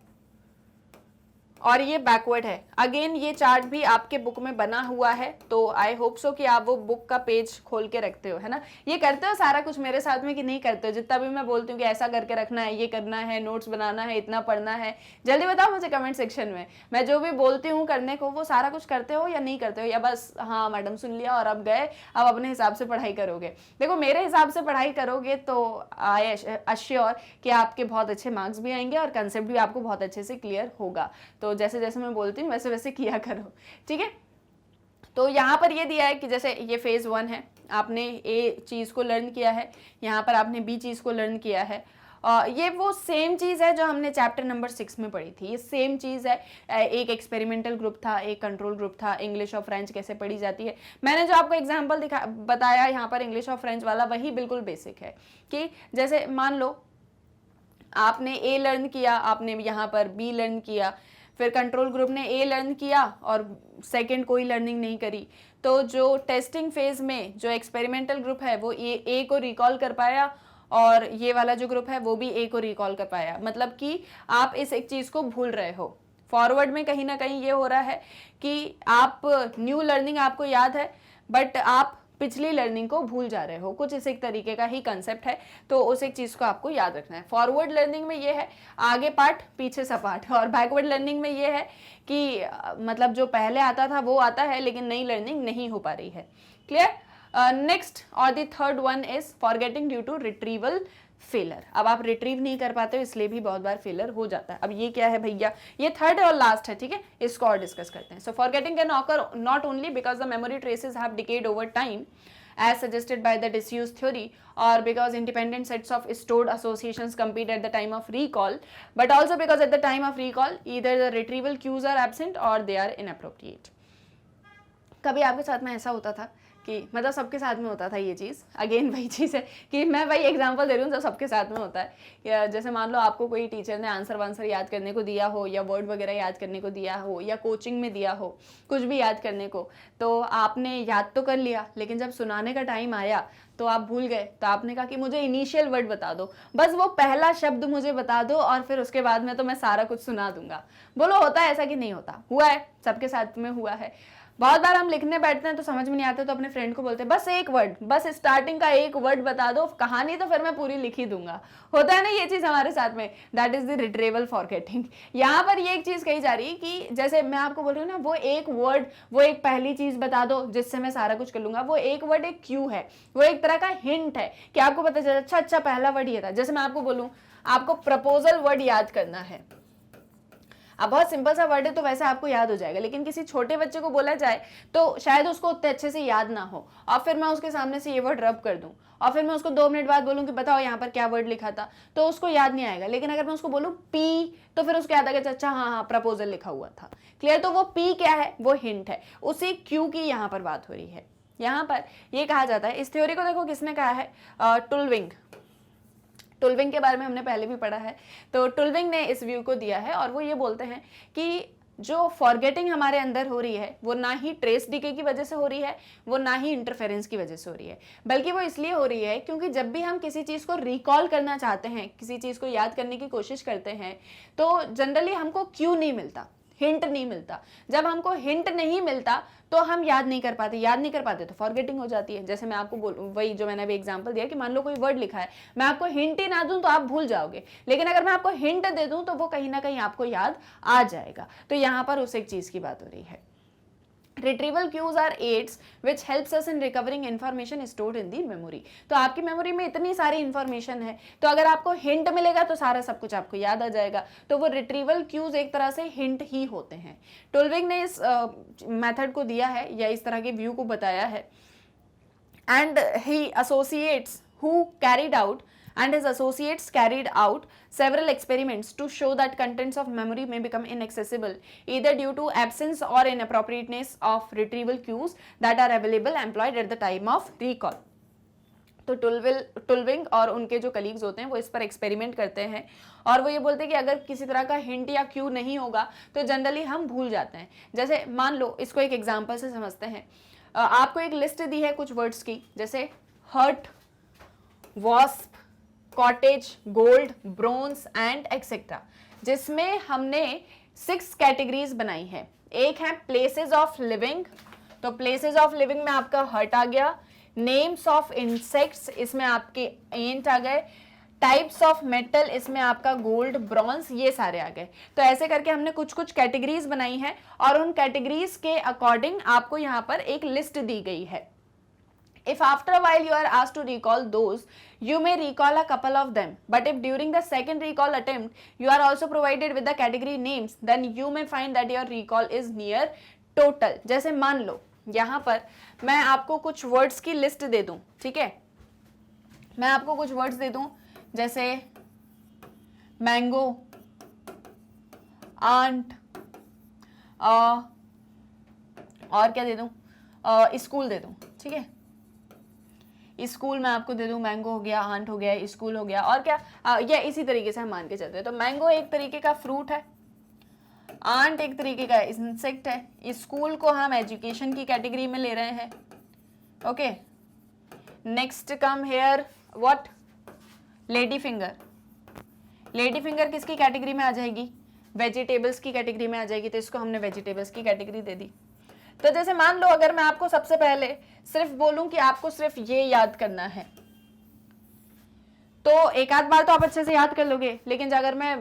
S1: और ये बैकवर्ड है। अगेन ये चार्ट भी आपके बुक में बना हुआ है, तो आई होप सो कि आप वो बुक का पेज खोल के रखते हो, है ना? ये करते हो सारा कुछ मेरे साथ में कि नहीं करते हो? जितना भी मैं बोलती हूँ कि ऐसा करके रखना है, ये करना है, नोट्स बनाना है, इतना पढ़ना है, जल्दी बताओ मुझे कमेंट सेक्शन में। मैं जो भी बोलती हूँ करने को वो सारा कुछ करते हो या नहीं करते हो, या बस हाँ मैडम सुन लिया और अब गए, अब अपने हिसाब से पढ़ाई करोगे? देखो मेरे हिसाब से पढ़ाई करोगे तो आई अश्योर कि आपके बहुत अच्छे मार्क्स भी आएंगे और कंसेप्ट भी आपको बहुत अच्छे से क्लियर होगा। तो जैसे जैसे मैं बोलती हूँ वैसे वैसे किया करो, ठीक है? तो यहाँ पर ये दिया है कि जैसे ये फेज 1 है, आपने ए चीज़ को लर्न किया है, यहाँ पर आपने बी चीज़ को लर्न किया है। ये वो सेम चीज़ है जो हमने चैप्टर नंबर 6 में पढ़ी थी, ये सेम चीज़ है। एक एक्सपेरिमेंटल ग्रुप था, एक कंट्रोल ग्रुप था, इंग्लिश और फ्रेंच कैसे पढ़ी जाती है। मैंने जो आपको एग्जाम्पल बताया यहाँ पर इंग्लिश और फ्रेंच वाला, वही बिल्कुल बेसिक है कि जैसे मान लो आपने ए लर्न किया, आपने यहाँ पर बी लर्न किया, फिर कंट्रोल ग्रुप ने ए लर्न किया और सेकंड कोई लर्निंग नहीं करी, तो जो टेस्टिंग फेज में जो एक्सपेरिमेंटल ग्रुप है वो ए को रिकॉल कर पाया और ये वाला जो ग्रुप है वो भी ए को रिकॉल कर पाया। मतलब कि आप इस एक चीज़ को भूल रहे हो। फॉरवर्ड में कहीं ना कहीं ये हो रहा है कि आप न्यू लर्निंग आपको याद है बट आप पिछली लर्निंग को भूल जा रहे हो, कुछ इस एक तरीके का ही कंसेप्ट है, तो उस एक चीज़ को आपको याद रखना है। फॉरवर्ड लर्निंग में ये है आगे पाठ पीछे सपाट, और बैकवर्ड लर्निंग में ये है कि मतलब जो पहले आता था वो आता है लेकिन नई लर्निंग नहीं हो पा रही है। क्लियर? नेक्स्ट और the third one is forgetting due to retrieval failure. अब आप रिट्रीव नहीं कर पाते हो इसलिए भी बहुत बार फेलर हो जाता है। अब ये क्या है भैया? ये थर्ड और लास्ट है, ठीक है? इसको और डिस्कस करते हैं। So forgetting can occur not only because the memory traces have decayed over time as suggested by the disuse theory, or because independent sets of stored associations compete at the time of recall, but also because at the time of recall either the retrieval cues are absent or they are inappropriate। कभी आपके साथ में ऐसा होता था कि मतलब सबके साथ में होता था ये चीज़, अगेन वही चीज़ है कि मैं वही एग्जांपल दे रही हूँ जो सबके साथ में होता है। या जैसे मान लो आपको कोई टीचर ने आंसर वांसर याद करने को दिया हो या वर्ड वगैरह याद करने को दिया हो या कोचिंग में दिया हो कुछ भी याद करने को, तो आपने याद तो कर लिया लेकिन जब सुनाने का टाइम आया तो आप भूल गए। तो आपने कहा कि मुझे इनिशियल वर्ड बता दो, बस वो पहला शब्द मुझे बता दो और फिर उसके बाद में तो मैं सारा कुछ सुना दूंगा। बोलो होता है ऐसा कि नहीं होता? हुआ है, सबके साथ में हुआ है। बहुत बार हम लिखने बैठते हैं तो समझ में नहीं आता तो अपने फ्रेंड को बोलते हैं बस एक वर्ड, बस स्टार्टिंग का एक वर्ड बता दो, कहानी तो फिर मैं पूरी लिख ही दूंगा। होता है ना ये चीज़ हमारे साथ में, that is the retrieval forgetting. यहाँ पर ये एक चीज़ कही जा रही है कि जैसे मैं आपको बोल रही हूँ ना, वो एक वर्ड, वो एक पहली चीज़ बता दो जिससे मैं सारा कुछ कर लूंगा। वो एक वर्ड एक क्यू है, वो एक तरह का हिंट है कि आपको पता चले अच्छा पहला वर्ड ये था। जैसे मैं आपको बोलूँ आपको प्रपोजल वर्ड याद करना है, अब बहुत सिंपल सा वर्ड है तो वैसे आपको याद हो जाएगा, लेकिन किसी छोटे बच्चे को बोला जाए तो शायद उसको उतने अच्छे से याद ना हो और फिर मैं उसके सामने से ये वर्ड रब कर दूं और फिर मैं उसको 2 मिनट बाद बोलूं कि बताओ यहाँ पर क्या वर्ड लिखा था, तो उसको याद नहीं आएगा। लेकिन अगर मैं उसको बोलूं पी तो फिर उसको याद आएगा अच्छा हाँ प्रपोजल लिखा हुआ था। क्लियर? तो वो पी क्या है? वो हिंट है, उसी क्यू की यहाँ पर बात हो रही है। यहाँ पर ये कहा जाता है, इस थ्योरी को देखो किसने कहा है, टुलविंग के बारे में हमने पहले भी पढ़ा है। तो टुलविंग ने इस व्यू को दिया है और वो ये बोलते हैं कि जो फॉरगेटिंग हमारे अंदर हो रही है वो ना ही ट्रेस डीके की वजह से हो रही है, वो ना ही इंटरफेरेंस की वजह से हो रही है, बल्कि वो इसलिए हो रही है क्योंकि जब भी हम किसी चीज़ को रिकॉल करना चाहते हैं, किसी चीज़ को याद करने की कोशिश करते हैं, तो जनरली हमको क्यों नहीं मिलता, हिंट नहीं मिलता। जब हमको हिंट नहीं मिलता तो हम याद नहीं कर पाते तो फॉरगेटिंग हो जाती है। जैसे मैं आपको वही जो मैंने अभी एग्जांपल दिया कि मान लो कोई वर्ड लिखा है, मैं आपको हिंट ही ना दूं तो आप भूल जाओगे, लेकिन अगर मैं आपको हिंट दे दूं तो वो कहीं ना कहीं आपको याद आ जाएगा। तो यहाँ पर उस एक चीज की बात हो रही है। Retrieval cues are aids which helps us in recovering information stored in the memory। तो आपकी मेमोरी में इतनी सारी इंफॉर्मेशन है, तो अगर आपको हिंट मिलेगा तो सारा सब कुछ आपको याद आ जाएगा। तो वो रिट्रीवल क्यूज एक तरह से हिंट ही होते हैं। टोल्विंग ने इस मेथड को दिया है या इस तरह के व्यू को बताया है। And he associates who carried out and his associates carried out several experiments to show that contents of memory may become inaccessible either due to absence or inappropriateness of retrieval cues that are available employed at the time of recall। तो टुल्विंग और उनके जो colleagues होते हैं वो इस पर experiment करते हैं और वो ये बोलते हैं कि अगर किसी तरह का हिंट या क्यू नहीं होगा तो जनरली हम भूल जाते हैं। जैसे मान लो, इसको एक एग्जांपल से समझते हैं। आपको एक लिस्ट दी है कुछ वर्ड्स की, जैसे hut, wasp, cottage, gold, bronze and etcetera, जिसमें हमने 6 कैटेगरीज बनाई है। एक है प्लेसेस ऑफ लिविंग, तो प्लेसेस ऑफ लिविंग में आपका हर्ट आ गया। नेम्स ऑफ इंसेक्ट्स, इसमें आपके एंट आ गए। टाइप्स ऑफ मेटल, इसमें आपका गोल्ड, ब्रॉन्ज, ये सारे आ गए। तो ऐसे करके हमने कुछ कुछ कैटेगरीज बनाई है और उन कैटेगरीज के अकॉर्डिंग आपको यहाँ पर एक लिस्ट दी गई है। If after a while you are asked to recall those, you may recall a couple of them. But if during the second recall attempt you are also provided with the category names, then you may find that your recall is near total। जैसे मान लो यहाँ पर मैं आपको कुछ words की list दे दूं, ठीक है, मैं आपको कुछ वर्ड्स दे दूं जैसे मैंगो, आंट, और क्या दे दूं, स्कूल दे दूं, ठीक है। स्कूल मैं आपको दे दूं, मैंगो हो गया, आंट हो गया, स्कूल हो गया, और क्या या इसी तरीके से हम मान के चलते हैं। तो मैंगो एक तरीके का फ्रूट है, आंट एक तरीके का इंसेक्ट है, स्कूल को हम एजुकेशन की कैटेगरी में ले रहे हैं। Okay, next come here what, lady finger. Lady finger किसकी कैटेगरी में आ जाएगी, वेजिटेबल्स की कैटेगरी में आ जाएगी, तो इसको हमने वेजिटेबल्स की कैटेगरी दे दी। तो जैसे मान लो अगर मैं आपको सबसे पहले सिर्फ बोलूं कि आपको सिर्फ ये याद करना है, तो एक आध बार तो आप अच्छे से याद कर लोगे, लेकिन अगर मैं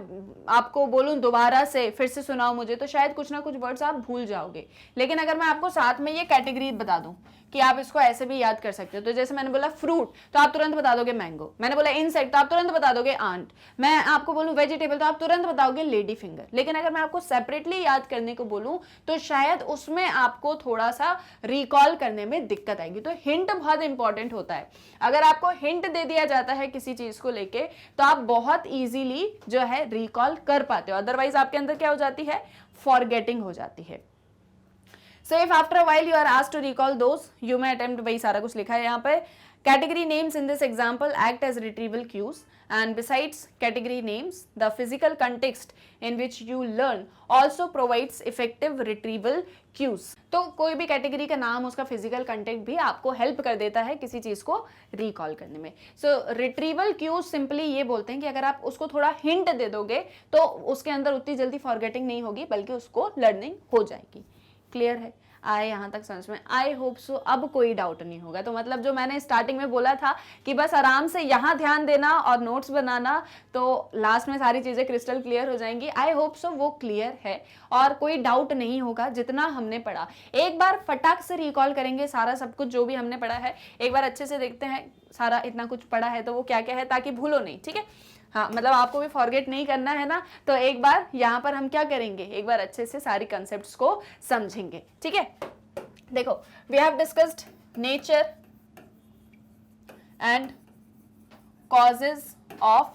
S1: आपको बोलूं दोबारा से फिर से सुनाओ मुझे, तो शायद कुछ ना कुछ वर्ड्स आप भूल जाओगे। लेकिन अगर मैं आपको साथ में ये कैटेगरी बता दूं कि आप इसको ऐसे भी याद कर सकते हो, तो जैसे मैंने बोला फ्रूट तो आप तुरंत बता दोगे मैंगो, मैंने बोला इंसेक्ट तो आप तुरंत बता दोगे आंट, मैं आपको बोलूं वेजिटेबल तो आप तुरंत बताओगे लेडी फिंगर। लेकिन अगर मैं आपको सेपरेटली याद करने को बोलूं तो शायद उसमें आपको थोड़ा सा रिकॉल करने में दिक्कत आएगी। तो हिंट बहुत इंपॉर्टेंट होता है। अगर आपको हिंट दे दिया जाता है किसी चीज को लेके तो आप बहुत इजीली जो है रिकॉल कर पाते हो, अदरवाइज आपके अंदर क्या हो जाती है, फॉरगेटिंग हो जाती है। So if after a while you are asked to recall those, you may attempt, वही सारा कुछ लिखा है यहाँ पे। Category names in this example act as retrieval cues, and besides category names, the physical context in which you learn also provides effective retrieval cues। तो कोई भी कैटेगरी का नाम, उसका फिजिकल कंटेंट भी आपको हेल्प कर देता है किसी चीज को रिकॉल करने में। सो रिट्रीवल क्यूज सिंपली ये बोलते हैं कि अगर आप उसको थोड़ा हिंट दे दोगे तो उसके अंदर उतनी जल्दी फॉरगेटिंग नहीं होगी, बल्कि उसको लर्निंग हो जाएगी। क्लियर है, आए यहाँ तक समझ में? आई होप सो अब कोई डाउट नहीं होगा। तो मतलब जो मैंने स्टार्टिंग में बोला था कि बस आराम से यहाँ ध्यान देना और नोट्स बनाना, तो लास्ट में सारी चीजें क्रिस्टल क्लियर हो जाएंगी। आई होप सो वो क्लियर है और कोई डाउट नहीं होगा जितना हमने पढ़ा। एक बार फटाक से रिकॉल करेंगे सारा सब कुछ जो भी हमने पढ़ा है, एक बार अच्छे से देखते हैं सारा इतना कुछ पढ़ा है तो वो क्या क्या है, ताकि भूलो नहीं, ठीक है। हाँ, मतलब आपको भी फॉरगेट नहीं करना है ना। तो एक बार यहाँ पर हम क्या करेंगे, एक बार अच्छे से सारी कॉन्सेप्ट्स को समझेंगे, ठीक है। देखो, we have discussed nature and causes of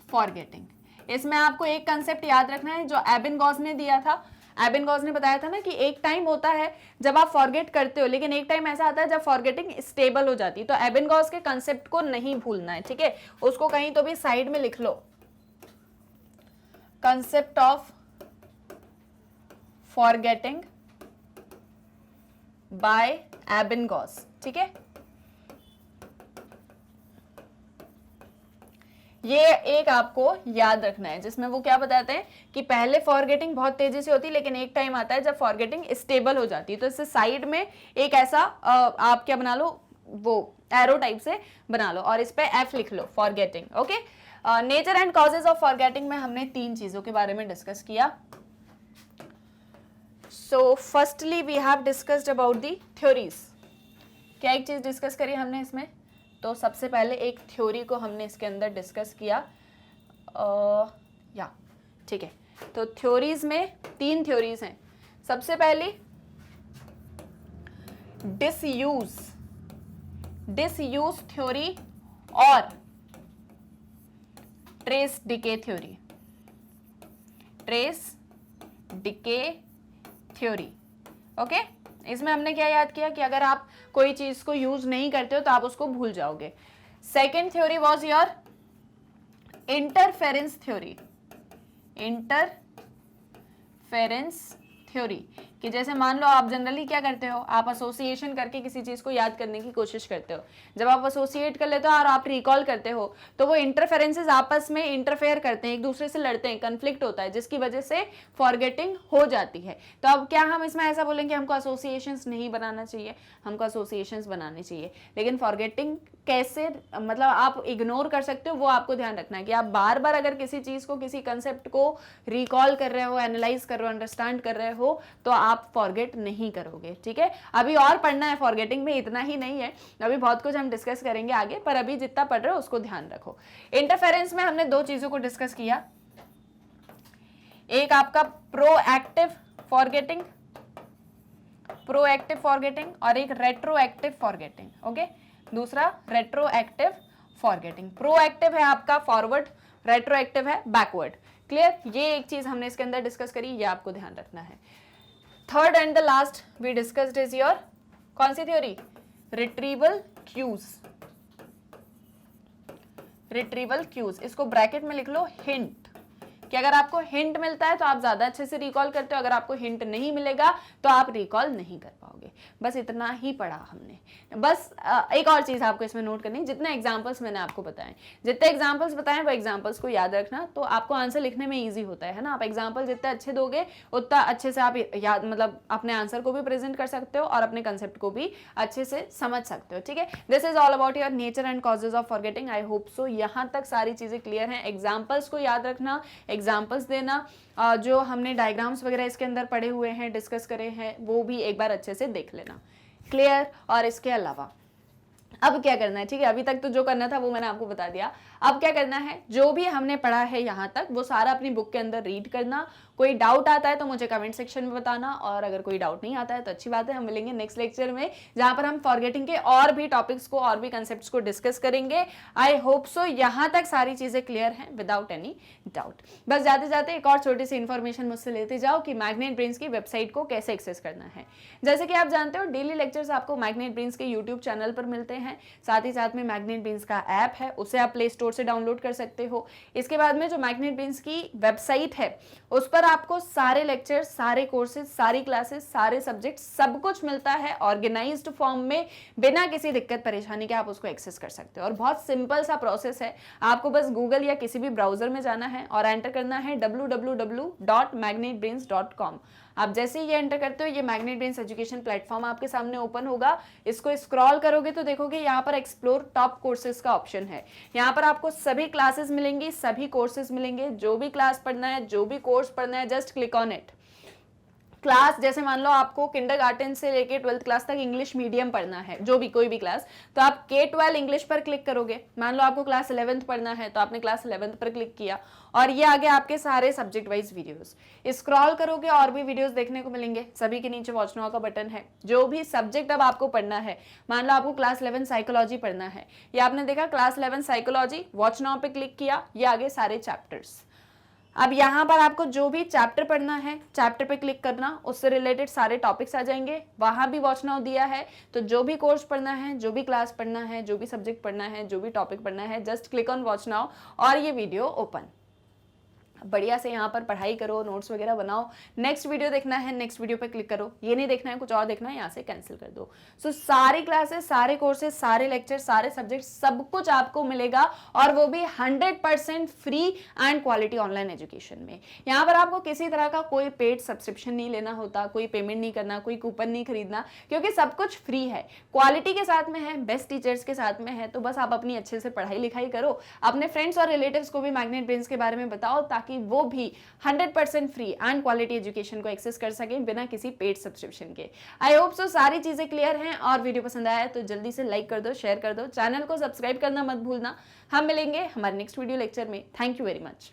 S1: forgetting. इसमें आपको एक कंसेप्ट याद रखना है जो एबिंगॉस ने दिया था। एबिंगॉस ने बताया था ना कि एक टाइम होता है जब आप फॉरगेट करते हो, लेकिन एक टाइम ऐसा आता है जब फॉरगेटिंग स्टेबल हो जाती है। तो एबिंगॉस के कंसेप्ट को नहीं भूलना है, ठीक है। उसको कहीं तो भी साइड में लिख लो, कंसेप्ट ऑफ फॉरगेटिंग बाय एबिंगॉस, ठीक है। ये एक आपको याद रखना है, जिसमें वो क्या बताते हैं कि पहले फॉरगेटिंग बहुत तेजी से होती है, लेकिन एक टाइम आता है जब फॉरगेटिंग स्टेबल हो जाती है। तो इससे साइड में एक ऐसा आप क्या बना लो, वो एरो टाइप से बना लो और इस पे एफ लिख लो, forgetting. Okay, nature and causes of forgetting में हमने 3 चीजों के बारे में डिस्कस किया। So firstly we have discussed about the theories. क्या एक चीज डिस्कस करी हमने इसमें, तो सबसे पहले एक थ्योरी को हमने इसके अंदर डिस्कस किया, या ठीक है। तो थ्योरीज में 3 थ्योरीज हैं। सबसे पहली डिसयूज थ्योरी और trace decay theory. Trace decay theory, okay. इसमें हमने क्या याद किया कि अगर आप कोई चीज को यूज नहीं करते हो तो आप उसको भूल जाओगे। Second theory was your interference theory. Interference theory कि जैसे मान लो आप जनरली क्या करते हो, आप एसोसिएशन करके किसी चीज को याद करने की कोशिश करते हो। जब आप एसोसिएट कर लेते हो और आप रिकॉल करते हो तो वो इंटरफेरेंसेस आपस में इंटरफेयर करते हैं, एक दूसरे से लड़ते हैं, कन्फ्लिक्ट होता है, जिसकी वजह से फॉरगेटिंग हो जाती है। तो अब क्या हम इसमें ऐसा बोलेंगे हमको एसोसिएशंस नहीं बनाना चाहिए, हमको एसोसिएशंस बनाने चाहिए। लेकिन फॉरगेटिंग कैसे, मतलब आप इग्नोर कर सकते हो, वो आपको ध्यान रखना है कि आप बार बार अगर किसी चीज को, किसी कंसेप्ट को रिकॉल कर रहे हो, एनालाइज कर रहे हो, अंडरस्टैंड कर रहे हो, तो आप फॉरगेट नहीं करोगे, ठीक है। अभी और पढ़ना है फॉरगेटिंग में, इतना ही नहीं है, अभी बहुत कुछ हम डिस्कस करेंगे आगे, पर अभी जितना पढ़ रहे हो उसको ध्यान रखो। इंटरफेरेंस में हमने 2 चीजों को डिस्कस किया, एक आपका प्रोएक्टिव फॉरगेटिंग और एक रेट्रोएक्टिव फॉरगेटिंग, ओके। दूसरा रेट्रोएक्टिव फॉरगेटिंग। प्रोएक्टिव है आपका फॉरवर्ड, रेट्रोएक्टिव है बैकवर्ड। क्लियर, ये एक चीज हमने इसके अंदर डिस्कस करी, ये आपको ध्यान रखना है। Third and the last we discussed is your कौन सी theory, retrieval cues. Retrieval cues, इसको ब्रैकेट में लिख लो हिंट, कि अगर आपको हिंट मिलता है तो आप ज्यादा अच्छे से रिकॉल करते हो, अगर आपको हिंट नहीं मिलेगा तो आप रिकॉल नहीं कर पाओगे। बस इतना ही पढ़ा हमने। बस एक और चीज आपको इसमें नोट करनी, जितने एग्जांपल्स मैंने आपको बताए, जितने एग्जांपल्स बताए वो एग्जांपल्स को याद रखना, तो आपको आंसर लिखने में ईजी होता है ना। आप एग्जाम्पल जितने अच्छे दोगे उतना अच्छे से आप याद, मतलब अपने आंसर को भी प्रेजेंट कर सकते हो और अपने कंसेप्ट को भी अच्छे से समझ सकते हो, ठीक है। This is all about your nature and causes of forgetting. I hope so यहाँ तक सारी चीजें क्लियर हैं। एग्जाम्पल्स को याद रखना, एग्जाम्पल्स देना, जो हमने डायग्राम्स वगैरह इसके अंदर पढ़े हुए हैं, डिस्कस करे हैं, वो भी एक बार अच्छे से देख लेना। क्लियर। और इसके अलावा अब क्या करना है, ठीक है, अभी तक तो जो करना था वो मैंने आपको बता दिया। अब क्या करना है, जो भी हमने पढ़ा है यहाँ तक वो सारा अपनी बुक के अंदर रीड करना। कोई डाउट आता है तो मुझे कमेंट सेक्शन में बताना, और अगर कोई डाउट नहीं आता है तो अच्छी बात है, हम मिलेंगे नेक्स्ट लेक्चर में जहां पर हम फॉरगेटिंग के और भी टॉपिक्स को, और भी कंसेप्ट्स को डिस्कस करेंगे। आई होप सो यहाँ तक सारी चीजें क्लियर हैं विदाउट एनी डाउट। बस जाते जाते एक और छोटी सी इन्फॉर्मेशन मुझसे लेते जाओ कि मैग्नेट ब्रेन्स की वेबसाइट को कैसे एक्सेस करना है। जैसे कि आप जानते हो डेली लेक्चर्स आपको मैग्नेट ब्रेन्स के यूट्यूब चैनल पर मिलते हैं, साथ ही साथ में मैग्नेट ब्रेन्स का ऐप है, उसे आप प्ले स्टोर से डाउनलोड कर सकते हो। इसके बाद में जो मैग्नेट ब्रेन्स की वेबसाइट है उस पर आपको सारे लेक्चर, सारे कोर्सेज, सारी क्लासेस, सारे सब्जेक्ट, सब कुछ मिलता है ऑर्गेनाइज्ड फॉर्म में, बिना किसी दिक्कत परेशानी के आप उसको एक्सेस कर सकते हो। और बहुत सिंपल सा प्रोसेस है, आपको बस गूगल या किसी भी ब्राउजर में जाना है और एंटर करना है www.magnetbrains.com। आप जैसे ही ये एंटर करते हो ये मैग्नेट ब्रेन्स एजुकेशन प्लेटफॉर्म आपके सामने ओपन होगा। इसको स्क्रॉल करोगे तो देखोगे यहाँ पर एक्सप्लोर टॉप कोर्सेज का ऑप्शन है। यहाँ पर आपको सभी क्लासेस मिलेंगी, सभी कोर्सेज मिलेंगे, जो भी क्लास पढ़ना है, जो भी कोर्स पढ़ना है, just click on it. Class जैसे मान लो आपको किंडरगार्टन से लेके 12th क्लास तक इंग्लिश मीडियम पढ़ना है, जो भी कोई भी क्लास, तो आप K12 इंग्लिश पर क्लिक करोगे। मान लो आपको क्लास 11th पढ़ना है तो आपने क्लास 11th पर क्लिक किया और ये आगे आपके सारे सब्जेक्ट वाइज वीडियोस। स्क्रॉल करोगे और भी वीडियोस देखने को मिलेंगे, सभी के नीचे वॉच नाउ का बटन है। जो भी सब्जेक्ट अब आपको पढ़ना है, मान लो आपको क्लास 11 साइकोलॉजी पढ़ना है, ये आपने देखा क्लास 11 साइकोलॉजी, वॉच नाउ पे क्लिक किया, ये आगे सारे चैप्टर्स। अब यहाँ पर आपको जो भी चैप्टर पढ़ना है, चैप्टर पे क्लिक करना, उससे रिलेटेड सारे टॉपिक्स आ जाएंगे। वहां भी वॉच नाउ दिया है, तो जो भी कोर्स पढ़ना है, जो भी क्लास पढ़ना है, जो भी सब्जेक्ट पढ़ना है, जो भी टॉपिक पढ़ना है, just click on watch now और ये वीडियो ओपन। बढ़िया से यहाँ पर पढ़ाई करो, नोट्स वगैरह बनाओ। नेक्स्ट वीडियो देखना है, नेक्स्ट वीडियो पे क्लिक करो। ये नहीं देखना है, कुछ और देखना है, यहाँ से कैंसिल कर दो। सो सारी क्लासेस, सारे कोर्सेज, सारे लेक्चर, सारे सब्जेक्ट, सब कुछ आपको मिलेगा, और वो भी 100% free and quality online education में। यहाँ पर आपको किसी तरह का कोई पेड सब्सक्रिप्शन नहीं लेना होता, कोई पेमेंट नहीं करना, कोई कूपन नहीं खरीदना, क्योंकि सब कुछ फ्री है, क्वालिटी के साथ में है, बेस्ट टीचर्स के साथ में है। तो बस आप अपनी अच्छे से पढ़ाई लिखाई करो, अपने फ्रेंड्स और रिलेटिव्स को भी मैग्नेट ब्रेन्स के बारे में बताओ, ताकि वो भी 100% फ्री एंड क्वालिटी एजुकेशन को एक्सेस कर सकें बिना किसी पेड सब्सक्रिप्शन के। आई होप सो सारी चीजें क्लियर हैं, और वीडियो पसंद आया है तो जल्दी से लाइक कर दो, शेयर कर दो, चैनल को सब्सक्राइब करना मत भूलना। हम मिलेंगे हमारे नेक्स्ट वीडियो लेक्चर में। Thank you very much.